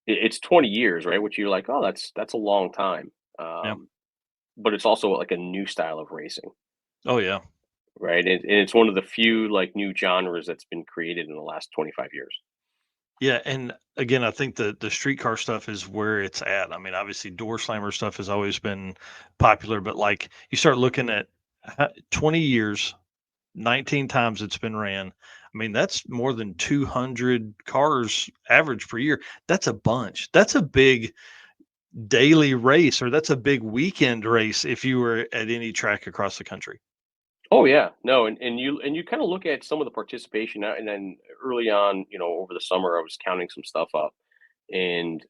it's 20 years, right? Which you're like, oh, that's a long time. Yeah. But it's also like a new style of racing, Oh yeah. right? And it's one of the few like new genres that's been created in the last 25 years. Yeah, and again, I think the streetcar stuff is where it's at. I mean, obviously, door slammer stuff has always been popular, but like you start looking at 20 years, 19 times it's been ran. I mean, that's more than 200 cars average per year. That's a bunch. That's a big daily race, or that's a big weekend race if you were at any track across the country. Oh yeah, no, and you kind of look at some of the participation, and then early on, over the summer, I was counting some stuff up, and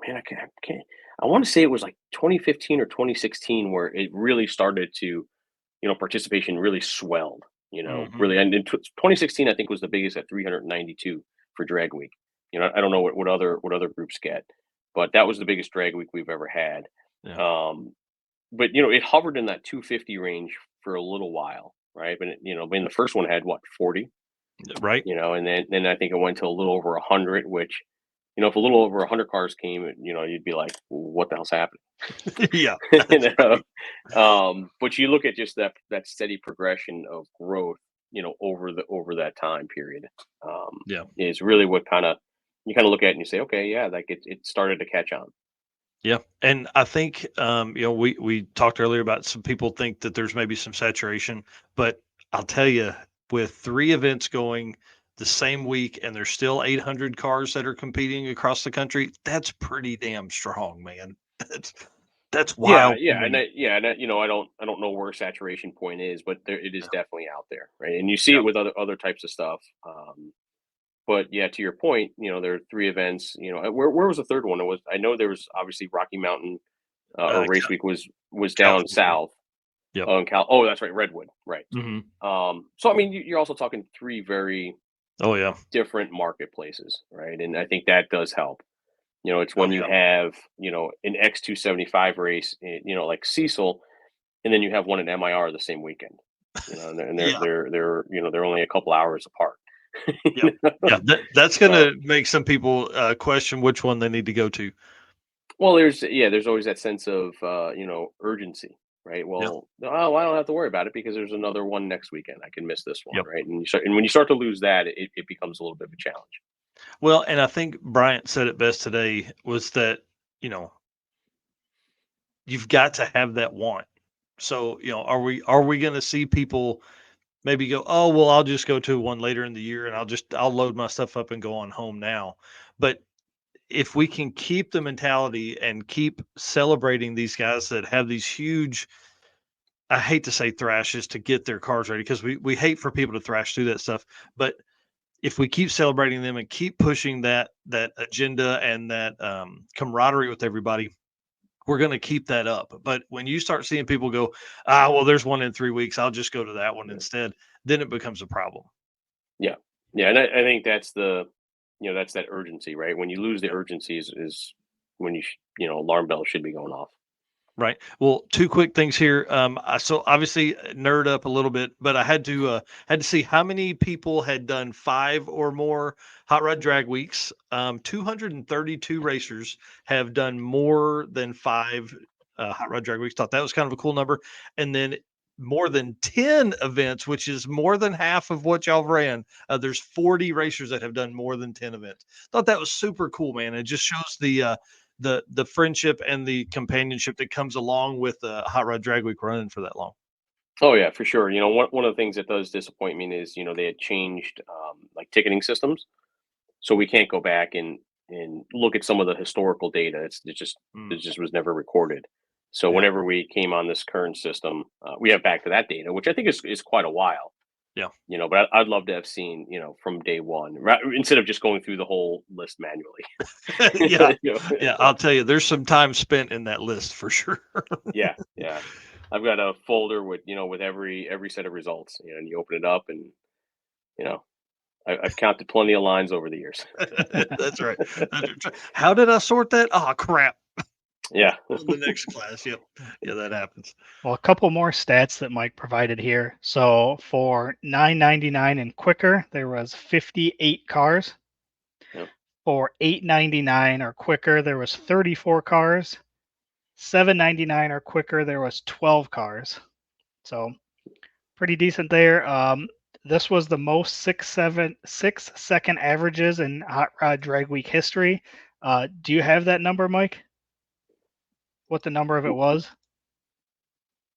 man, I can't. I want to say it was like 2015 or 2016 where it really started to, participation really swelled. Hmm. Really, and in 2016, I think was the biggest at 392 for drag week. I don't know what other groups get, but that was the biggest drag week we've ever had. Yeah. Um, but it hovered in that 250 range for a little while, right? But when the first one had what 40, Right. and then I think it went to a little over 100, which if a little over 100 cars came, you'd be like, what the hell's happening? Yeah, You that's know? right. But you look at just that steady progression of growth, over that time period, Yeah. is really what you kind of look at and you say, okay, yeah, like it started to catch on. Yeah, and I think we talked earlier about some people think that there's maybe some saturation, but I'll tell you, with 3 events going the same week and there's still 800 cars that are competing across the country, that's pretty damn strong, man. That's that's Yeah, wild to yeah, me. I don't know where saturation point is, but it is Yeah, definitely out there, right? And you see yeah, it with other types of stuff. But yeah, to your point, there are 3 events. Where was the third one? I know there was obviously Rocky Mountain, or Race Week was down California. south. Yep. Oh, in Cal. Oh, that's right, Redwood. Right. Hmm. So I mean, you're also talking 3 very Oh yeah. different marketplaces, right? And I think that does help. It's Oh when you yeah. have an X275 race, like Cecil, and then you have one at MIR the same weekend. And they're Yeah. they're they're they're only a couple hours apart. Yep. You know? Yeah. That's So gonna make some people question which one they need to go to. well, there's always that sense of urgency, right? Yeah. Well, oh, I don't have to worry about it because there's another one next weekend. I can miss this one, Yep. right? And when you start to lose that, it becomes a little bit of a challenge. Well, and I think Bryant said it best today was that, you know, you've got to have that want. So, are we going to see people maybe go, "Oh, well, I'll just go to one later in the year and I'll load my stuff up and go on home now." But if we can keep the mentality and keep celebrating these guys that have these huge, I hate to say thrashes to get their cars ready because we hate for people to thrash through that stuff, but if we keep celebrating them and keep pushing that agenda and that camaraderie with everybody, we're going to keep that up. But when you start seeing people go, well, there's one in 3 weeks, I'll just go to that one Yeah, instead, then it becomes a problem. yeah, yeah. And I think that's that urgency, right? When you lose the Yep. urgency is when alarm bells should be going off. Right. Well, two quick things here. So obviously nerd up a little bit, but I had to see how many people had done 5 or more hot rod drag weeks. 232 racers have done more than 5 hot rod drag weeks. Thought that was kind of a cool number, and then more than 10 events, which is more than half of what y'all ran. There's 40 racers that have done more than 10 events. Thought that was super cool, man. It just shows the friendship and the companionship that comes along with a hot rod drag week running for that long. Oh yeah, for sure. One of the things that does disappoint me is they had changed like ticketing systems, so we can't go back and look at some of the historical data. It Mm, just was never recorded. So yeah, whenever we came on this current system, we have back to that data, which I think is quite a while. yeah, But I'd love to have seen from day one, instead of just going through the whole list manually. yeah, You know? yeah. I'll tell you, there's some time spent in that list for sure. Yeah, yeah. I've got a folder with every set of results, and you open it up, and you know I've counted plenty of lines over the years. That's right. How did I sort that? Oh crap! Yeah. On the next class. Yep. Yeah, that happens. Well, a couple more stats that Mike provided here. So for 9.99 and quicker, there was 58 cars. Yep. For 8.99 or quicker, there was 34 cars. 7.99 or quicker, there was 12 cars. So pretty decent there. This was the most 6 second averages in Hot Rod Drag Week history. Do you have that number, Mike? What the number of it was?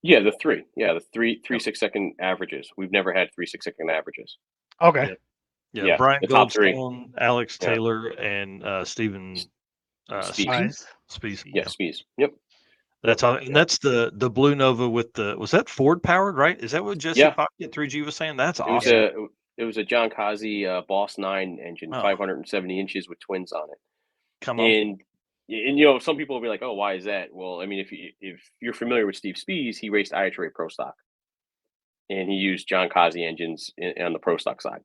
Yeah, the three. Yeah, the three Yep. 6 second averages. We've never had 3 6 second averages. Okay. Yep. Yeah. Yeah, Brian the top three. Goldstone, Alex Yeah, Taylor, and Stephen Spees. Spees. Spies. Spees. Yeah, Yeah. Spees. Yep, yep, That's all, and yep. that's the Blue Nova with was that Ford powered, right? Is that what Jesse Yeah, Pocket 3G was saying? That's it was awesome. Yeah. a John Kazi Boss 9 engine, Oh, 570 inches with twins on it. come on. And some people will be like, "Oh, why is that?" Well, I mean, if you're familiar with Steve Spees, he raced IHRA Pro Stock, and he used John Kazi engines on the Pro Stock side.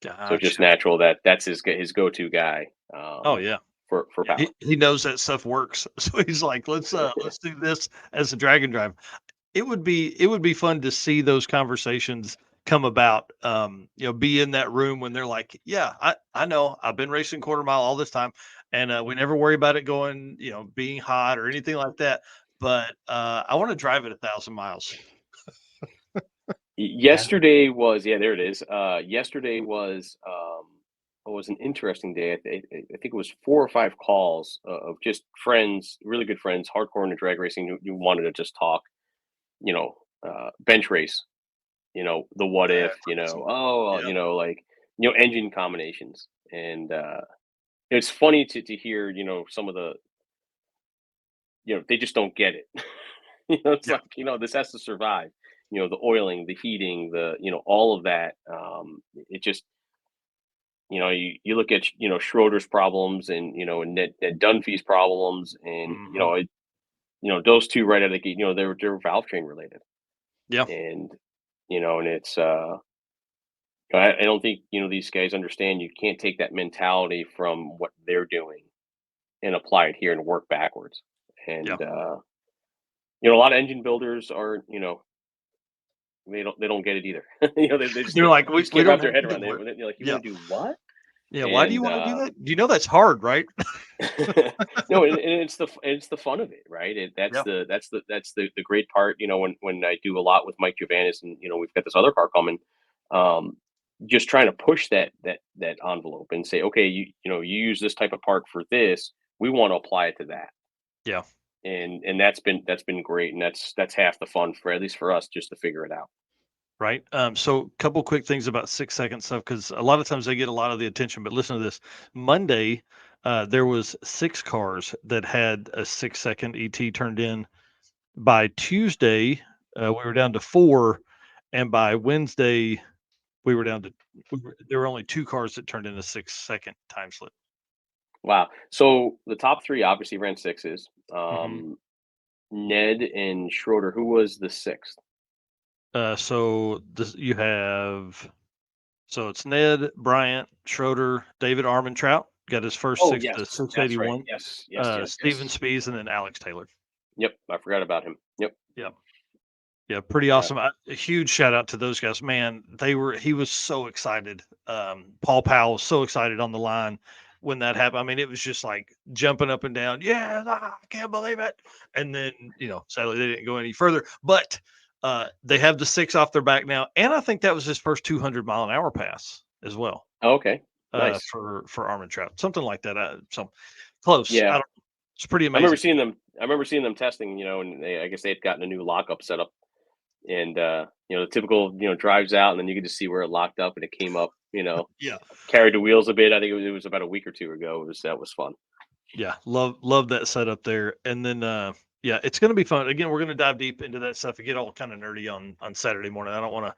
So just Gotcha. natural that's his go-to guy, Oh yeah. for Yeah. power. He knows that stuff works. So he's like, let's do this as a drag and drive. It would be fun to see those conversations come about. Be in that room when they're like, yeah, I know I've been racing quarter mile all this time, and we never worry about it going, being hot or anything like that. But I want to drive it 1,000 miles. Yesterday was there it is. Yesterday was an interesting day. I think it was 4 or 5 calls of just friends, really good friends, hardcore into drag racing, who wanted to just talk, bench race, the what if, That's awesome. Yeah. engine combinations. And it's funny to hear, some of the, they just don't get it. It's Yeah. like, this has to survive. The oiling, the heating, all of that. It just, you look at, Schroeder's problems and, and Ned Dunphy's problems, and, Mhm. those two right out of the gate, they were valve train related. Yeah. And, and it's, I don't think, these guys understand you can't take that mentality from what they're doing and apply it here and work backwards. Yeah. And, a lot of engine builders are, they don't get it either. They just You're like, they we just we can't don't wrap have their head to around do it. it. They're like, you Yeah. want to do what? Yeah. Why do you And want to do that? That's hard, right? no, and it's the fun of it, right? That's Yeah. the great part. When I do a lot with Mike Giovannis, and we've got this other car coming, um, just trying to push that envelope and say, okay, you use this type of part for this. We want to apply it to that, Yeah. and that's been great, and that's half the fun, for at least for us, just to figure it out. Right. So, couple quick things about 6 second stuff, because a lot of times they get a lot of the attention. But listen to this. Monday, there was 6 cars that had a 6 second ET turned in. By Tuesday, we were down to 4, and by Wednesday, we were down to. There were only 2 cars that turned in a 6 second time slip. Wow. So the top three obviously ran sixes. Hmm. Ned and Schroeder. Who was the sixth? So this you have. So it's Ned, Bryant, Schroeder, David Armentrout got his first Oh, six to yes, that's right. 681. Yes, yes, yes, Steven yes. Spies, and then Alex Taylor. Yep, I forgot about him. Yep. Yeah. Yeah, pretty Yeah. awesome. A huge shout out to those guys. Man, he was so excited. Paul Powell was so excited on the line when that happened. I mean, it was just like jumping up and down. Yeah, I can't believe it. And then, sadly they didn't go any further, but they have the 6 off their back now. And I think that was his first 200-mile-an-hour pass as well. Oh, okay. Nice. For Armin Trout, something like that. So close. I Yeah. don't. It's pretty I remember amazing. seeing them. I remember seeing them testing. And I guess they had gotten a new lockup set up, and the typical drives out, and then you could just see where it locked up, and it came up. Yeah, Carried the wheels a bit. I think it was about a week or two ago. That was fun. yeah. Love that setup there. And then yeah, it's going to be fun. Again, we're going to dive deep into that stuff and get all kind of nerdy on Saturday morning. I don't want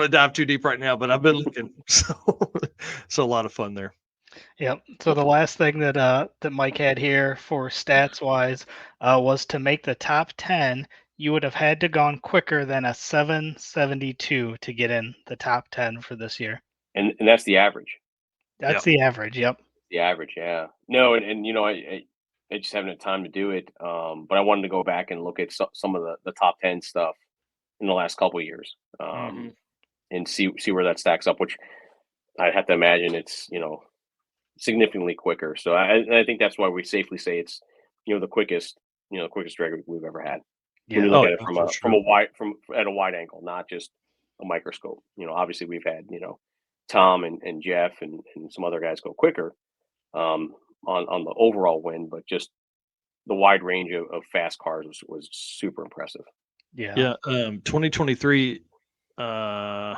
to dive too deep right now, but I've been looking, so a lot of fun there. Yep. So the last thing that Mike had here for stats wise was to make the top 10, you would have had to gone quicker than a 772 to get in the top 10 for this year. And that's the average. That's the average. Yep. The average, yeah. No, and I just haven't had time to do it. But I wanted to go back and look at some of the top 10 stuff in the last couple of years, Hmm. and see where that stacks up. Which I have to imagine it's significantly quicker. So I think that's why we safely say it's the quickest drag we've ever had. When you Yeah. look Oh, at it yeah, from for a sure. at a wide angle, not just a microscope. Obviously we've had Tom and Jeff and some other guys go quicker, um, on the overall win, but just the wide range of fast cars was super impressive. Yeah. Yeah. 2023.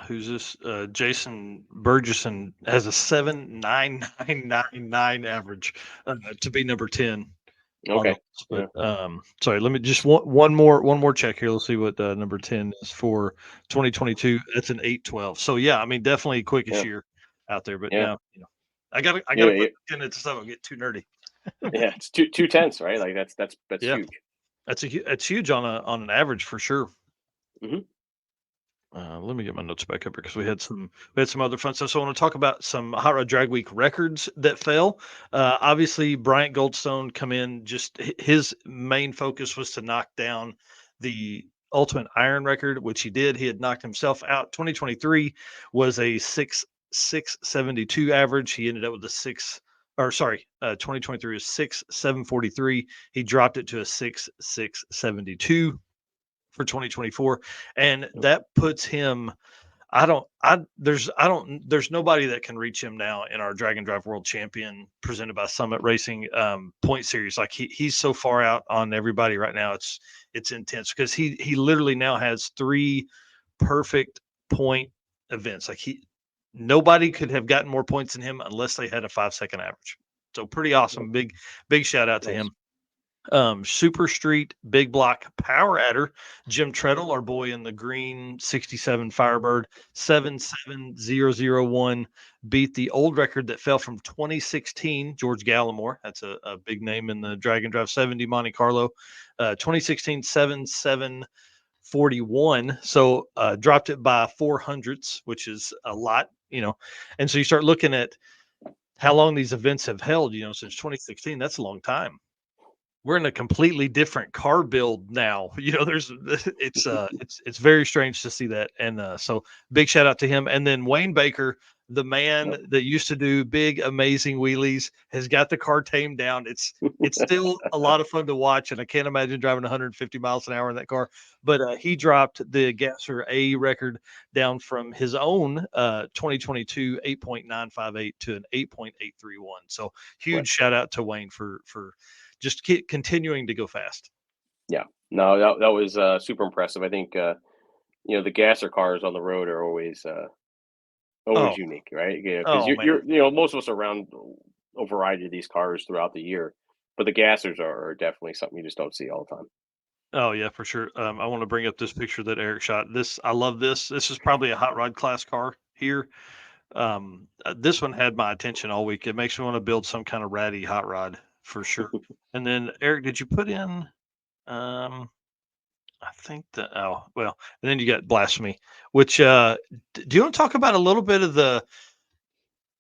Who's this? Jason Burgesson has a 7.9999 average to be number 10 on the Okay, list. yeah, But sorry, let me just one more check here. Let's see what number 10 is for 2022. That's an 812. So yeah, I mean definitely quickest yeah, year out there. But yeah, now I yeah, gotta yeah. quit looking at stuff and get too nerdy. Yeah, it's two tenths, right? Like that's Yeah, huge. that's huge on an average for sure. Hmm. Let me get my notes back up here because we had some other fun stuff. So I want to talk about some Hot Rod Drag Week records that fell. Obviously, Bryant Goldstone come in. Just his main focus was to knock down the Ultimate Iron record, which he did. He had knocked himself out. 2023 was a 6.672 average. He ended up with a 2023 was 6.743. He dropped it to a 6.672 for 2024, and that puts him. There's nobody that can reach him now in our Drag and Drive World Champion presented by Summit Racing point series. Like he's so far out on everybody right now. It's intense because he literally now has 3 perfect point events. Like nobody could have gotten more points than him unless they had a 5-second average. So pretty awesome. Big shout out to him. Super Street Big Block Power Adder, Jim Treadle, our boy in the green 67 Firebird 77001, beat the old record that fell from 2016. George Gallimore, that's a big name in the Drag and Drive 70 Monte Carlo. 2016 7741. So dropped it by 400ths, which is a lot, And so you start looking at how long these events have held, since 2016. That's a long time. We're in a completely different car build now. It's very strange to see that. And so big shout out to him. And then Wayne Baker, the man that used to do big, amazing wheelies, has got the car tamed down. It's still a lot of fun to watch. And I can't imagine driving 150 miles an hour in that car. But he dropped the Gasser A record down from his own 2022 8.958 to an 8.831. So huge shout out to Wayne for just continuing to go fast. Yeah, no, that was super impressive. I think the Gasser cars on the road are always unique, right? Yeah, because you're most of us are around a variety of these cars throughout the year, but the Gassers are definitely something you just don't see all the time. Oh yeah, for sure. I want to bring up this picture that Eric shot. I love this. This is probably a hot rod class car here. This one had my attention all week. It makes me want to build some kind of ratty hot rod for sure. And then Eric, did you put in I think and then you got Blasphemy, which do you want to talk about a little bit of the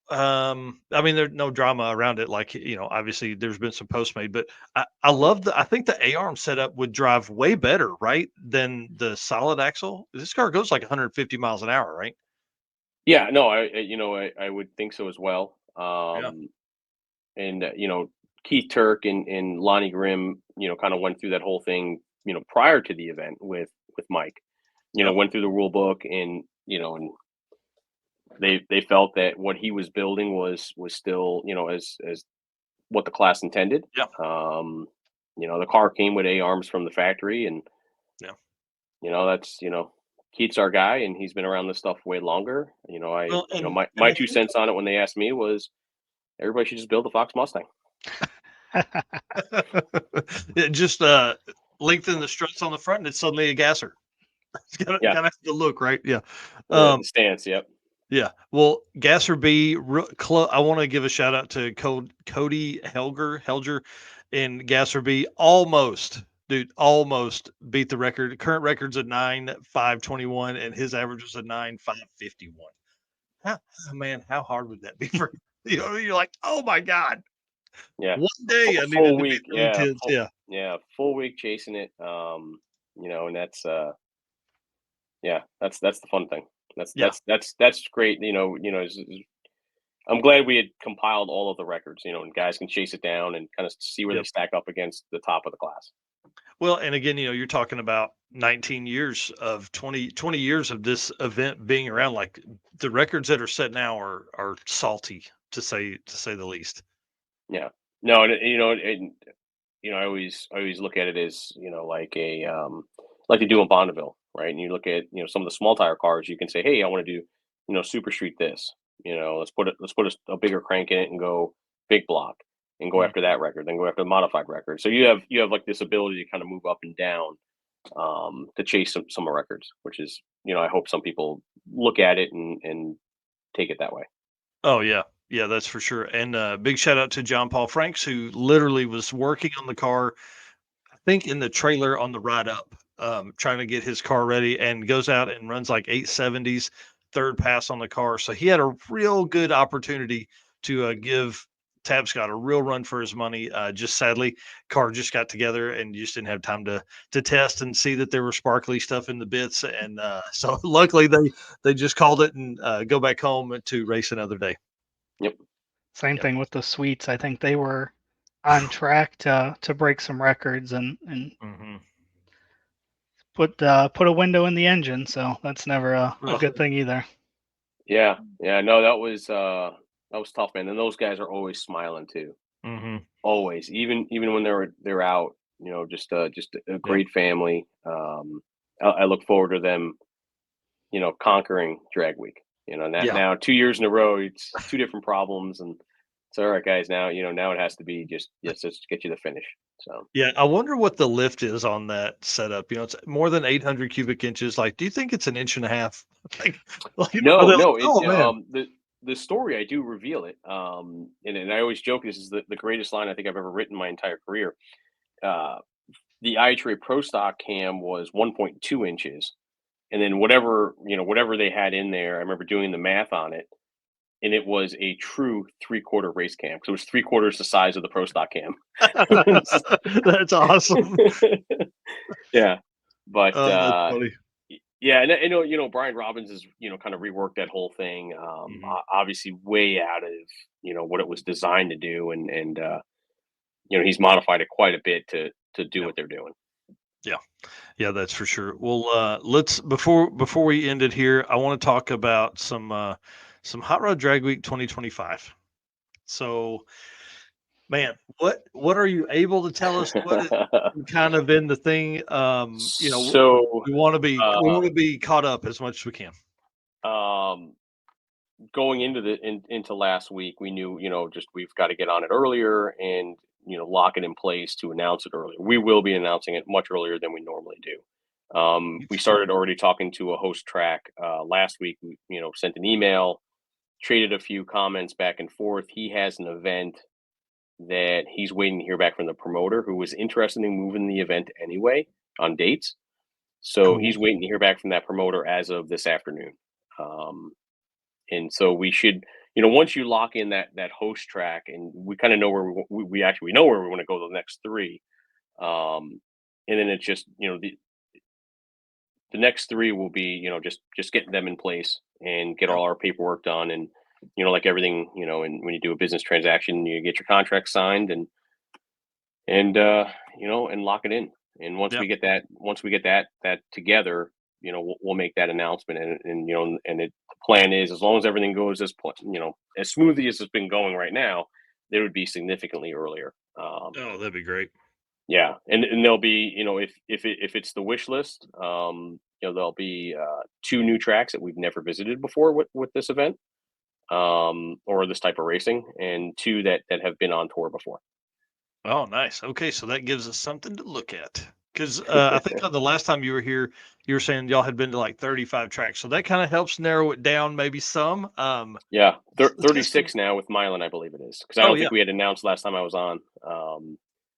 there's no drama around it, like, obviously there's been some posts made, but I love I think the A-arm setup would drive way better, right, than the solid axle. This car goes like 150 miles an hour, right? Yeah, no, I would think so as well. Yeah. And Keith Turk and Lonnie Grimm, kind of went through that whole thing, prior to the event with Mike. Went through the rule book, and and they felt that what he was building was still, as what the class intended. Yeah. The car came with A-arms from the factory, and Yeah. That's Keith's our guy, and he's been around this stuff way longer. My 2 cents on it when they asked me was everybody should just build the Fox Mustang. It just lengthen the struts on the front, and it's suddenly a Gasser. It's gotta have the look, right? Yeah. The stance, yep. Yeah. Well, Gasser B, I want to give a shout out to Cody Helger and Gasser B. Almost beat the record. Current record's a 9.521, and his average was a 9.551. How hard would that be for you're like, oh my God. Yeah. One day I full needed week, to be full week chasing it. And that's that's the fun thing. That's great. I'm glad we had compiled all of the records, and guys can chase it down and kind of see where they stack up against the top of the class. Well, and again, you're talking about 19 years of 20 years of this event being around. Like the records that are set now are salty to say the least. Yeah. No, and I always look at it as, like like they do in Bonneville, right? And you look at, some of the small tire cars, you can say, hey, I want to do, Super Street this, let's put a bigger crank in it and go big block and go after that record, then go after the modified record. So you have like this ability to kind of move up and down to chase some records, which is, I hope some people look at it and take it that way. Oh yeah. Yeah, that's for sure. And big shout out to John Paul Franks, who literally was working on the car, I think in the trailer on the ride up, trying to get his car ready, and goes out and runs like 870s, third pass on the car. So he had a real good opportunity to give Tab's got a real run for his money. Just sadly, car just got together and you just didn't have time to test and see that there were sparkly stuff in the bits. And so luckily they just called it and go back home to race another day. Yep. Same thing with the sweets. I think they were on track to break some records and Mm-hmm. put a window in the engine. So that's never a good thing either. Yeah. No, that was tough, man. And those guys are always smiling too. Mm-hmm. Always, even when they're out. Just a great family. I look forward to them, conquering drag week. Now 2 years in a row, it's two different problems, and it's all right, guys. Now now it has to be just let's get you the finish. So Yeah, I wonder what the lift is on that setup. It's more than 800 cubic inches. Like, do you think it's an inch and a half? Like, are they like, no, oh man, the story I do reveal it. And I always joke this is the greatest line I think I've ever written in my entire career. Uh, the iTray Pro Stock cam was 1.2 inches, and then whatever they had in there. I remember doing the math on it, and it was a true 3/4 race cam because it was 3/4 the size of the Pro Stock cam. that's awesome. Yeah, but Oh, that's funny. yeah, and Brian Robbins has kind of reworked that whole thing. Mhm. Obviously, way out of what it was designed to do, and he's modified it quite a bit to do Yeah. what they're doing. Yeah, that's for sure. Well, let's before we end it here, I want to talk about some Hot Rod Drag Week 2025. So, man, what are you able to tell us? What is kind of in the thing? So, we want to be uh, caught up as much as we can. um, going into last week, we knew, just we've got to get on it earlier and lock it in place to announce it earlier. We will be announcing it much earlier than we normally do. We started already talking to a host track last week. We sent an email, traded a few comments back and forth. He has an event that he's waiting to hear back from the promoter, who was interested in moving the event anyway on dates. So Cool. he's waiting to hear back from that promoter as of this afternoon. Um, and so we should, once you lock in that host track, and we kind of know where we actually know where we want to go the next three. And then it's just the next three will be just getting them in place and get Yeah. all our paperwork done, and like everything, and when you do a business transaction, you get your contract signed and lock it in. And once Yeah. we get that together, we'll make that announcement. And the plan is, as long as everything goes as smoothly as it's been going right now, it would be significantly earlier. Oh, that'd be great. Yeah, and there'll be, if it's the wish list, there'll be two new tracks that we've never visited before with this event, or this type of racing, and two that have been on tour before. Oh, nice. Okay, so that gives us something to look at. Because I think on the last time you were here, you were saying y'all had been to like 35 tracks, so that kind of helps narrow it down, maybe some. Yeah, Testing. 36 now with Milan, I believe it is, because I Oh don't yeah. think we had announced last time I was on.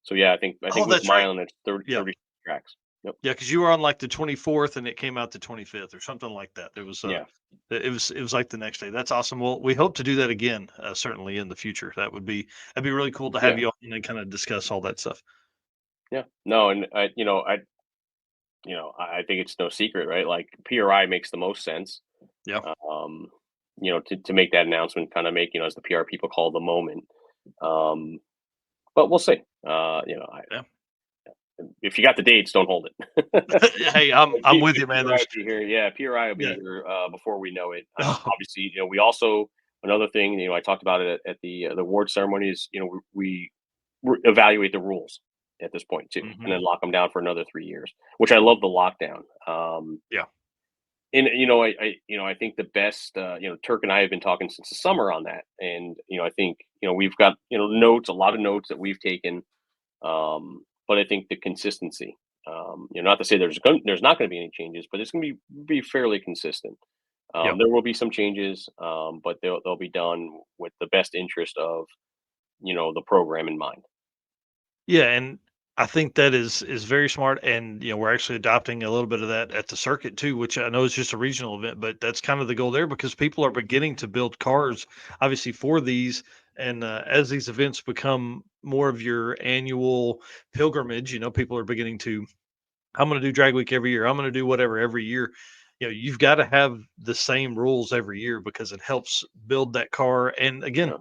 So yeah, I Oh, think with that's right. Milan it's 30, Yeah. 30 tracks. Yep. Yeah, because you were on like the 24th and it came out the 25th or something like that. It was Yeah. it was like the next day. That's awesome. Well, we hope to do that again, certainly in the future. That'd be really cool to have Yeah. you on and kind of discuss all that stuff. Yeah. No, and I think it's no secret, right? Like PRI makes the most sense. Yeah. Um, to make that announcement, kind of make, as the PR people call the moment. Um, but we'll see. Yeah. If you got the dates, don't hold it. Hey, I'm with you, man. PRI There's will be here. Yeah, PRI will yeah. be here before we know it. Oh, Obviously, we also, another thing, I talked about it at the award ceremony is, we evaluate the rules at this point too, and mhm. then lock them down for another 3 years. Which I love the lockdown. Yeah. And I think the best, Turk and I have been talking since the summer on that, and I think we've got notes, a lot of notes that we've taken, but I think the consistency, not to say there's not going to be any changes, but it's going to be fairly consistent. Yeah. There will be some changes, but they'll be done with the best interest of the program in mind. Yeah, and I think that is very smart, and we're actually adopting a little bit of that at the circuit too, which I know is just a regional event, but that's kind of the goal there because people are beginning to build cars, obviously for these, and as these events become more of your annual pilgrimage, people are beginning to. I'm going to do drag week every year. I'm going to do whatever every year. You've got to have the same rules every year because it helps build that car. And again, Yeah.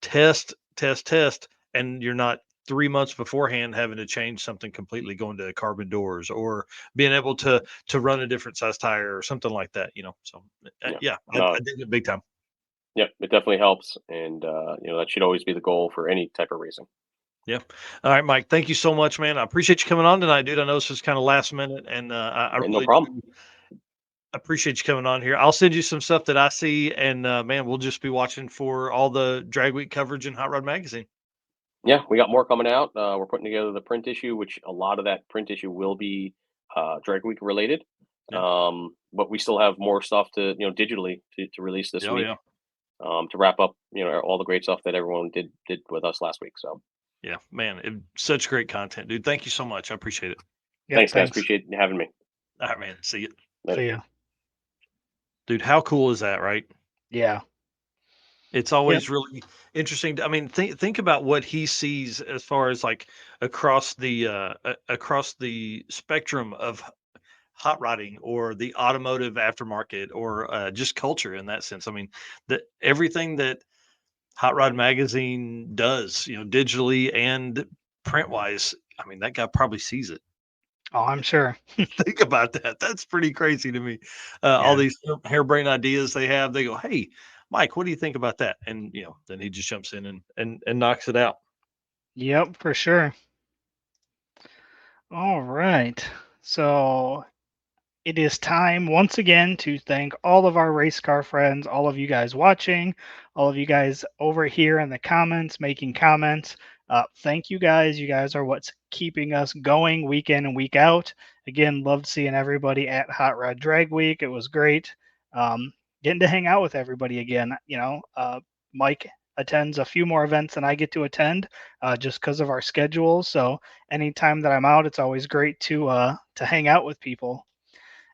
test, and you're not 3 months beforehand having to change something completely, going to carbon doors or being able to run a different size tire or something like that. So Yeah. yeah, I No, did it big time. yeah, it definitely helps, and that should always be the goal for any type of racing. Yeah. All right, Mike. Thank you so much, man. I appreciate you coming on tonight, dude. I know this was kind of last minute, and I And no really problem. do appreciate you coming on here. I'll send you some stuff that I see, and man, we'll just be watching for all the drag week coverage in Hot Rod Magazine. Yeah, we got more coming out. We're putting together the print issue, which a lot of that print issue will be drag week related. Yeah. But we still have more stuff to digitally to release this Oh week. yeah. To wrap up, all the great stuff that everyone did with us last week. So Yeah, man, such great content, dude. Thank you so much. I appreciate it. Yep, thanks, guys. thanks. Appreciate you having me. All right, man. See you, Later. See ya. dude. How cool is that, right? Yeah. It's always really interesting. I mean, think about what he sees as far as like across the spectrum of hot rodding or the automotive aftermarket or just culture in that sense. I mean, everything that Hot Rod Magazine does, digitally and print wise. I mean, that guy probably sees it. Oh, I'm sure. Think about that. That's pretty crazy to me. All Yeah. these harebrained ideas they have. They go, "Hey, Mike, what do you think about that?" And then he just jumps in and knocks it out. Yep, for sure. All right. So it is time once again to thank all of our race car friends, all of you guys watching, all of you guys over here in the comments making comments. Thank you guys. You guys are what's keeping us going week in and week out. Again, loved seeing everybody at Hot Rod Drag Week. It was great. Getting to hang out with everybody again. Mike attends a few more events than I get to attend just because of our schedules. So anytime that I'm out, it's always great to hang out with people.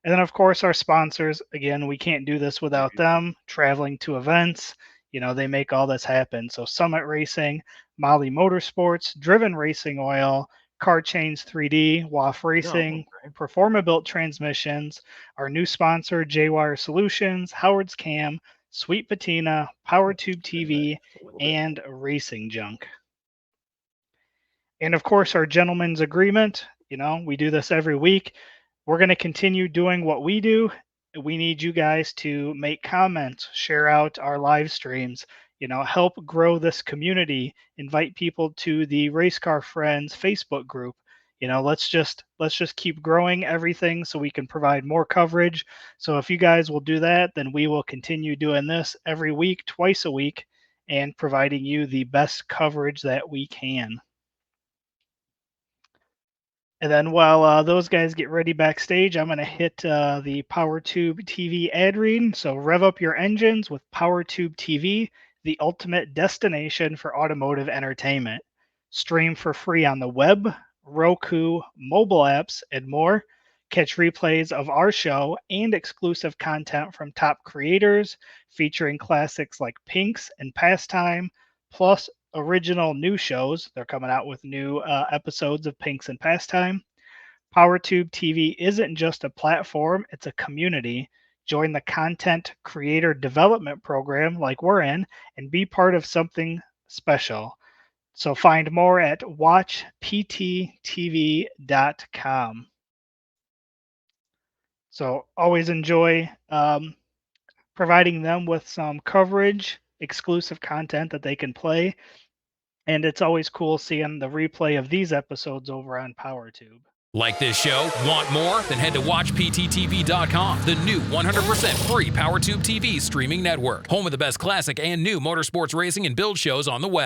And then, of course, our sponsors. Again, we can't do this without them. Traveling to events, they make all this happen. So, Summit Racing, Molly Motorsports, Driven Racing Oil, Car Chains 3D, WAF Racing, Performa Built Transmissions, our new sponsor, J Wire Solutions, Howard's Cam, Sweet Patina, PowerTube TV, and Racing Junk. And of course, our gentleman's agreement. We do this every week. We're going to continue doing what we do. We need you guys to make comments, share out our live streams, help grow this community, invite people to the Race Car Friends Facebook group. Let's just keep growing everything so we can provide more coverage. So if you guys will do that, then we will continue doing this every week, twice a week, and providing you the best coverage that we can. And then while those guys get ready backstage, I'm going to hit the PowerTube TV ad read. So rev up your engines with PowerTube TV, the ultimate destination for automotive entertainment. Stream for free on the web, Roku, mobile apps, and more. Catch replays of our show and exclusive content from top creators, featuring classics like Pinks and Pastime, plus original new shows. They're coming out with new episodes of Pinks and Pastime. PowerTube TV isn't just a platform, it's a community. Join the content creator development program like we're in and be part of something special. So find more at watchpttv.com. So always enjoy providing them with some coverage, exclusive content that they can play. And it's always cool seeing the replay of these episodes over on PowerTube. Like this show? Want more? Then head to watchpttv.com, the new 100% free PowerTube TV streaming network. Home of the best classic and new motorsports racing and build shows on the web.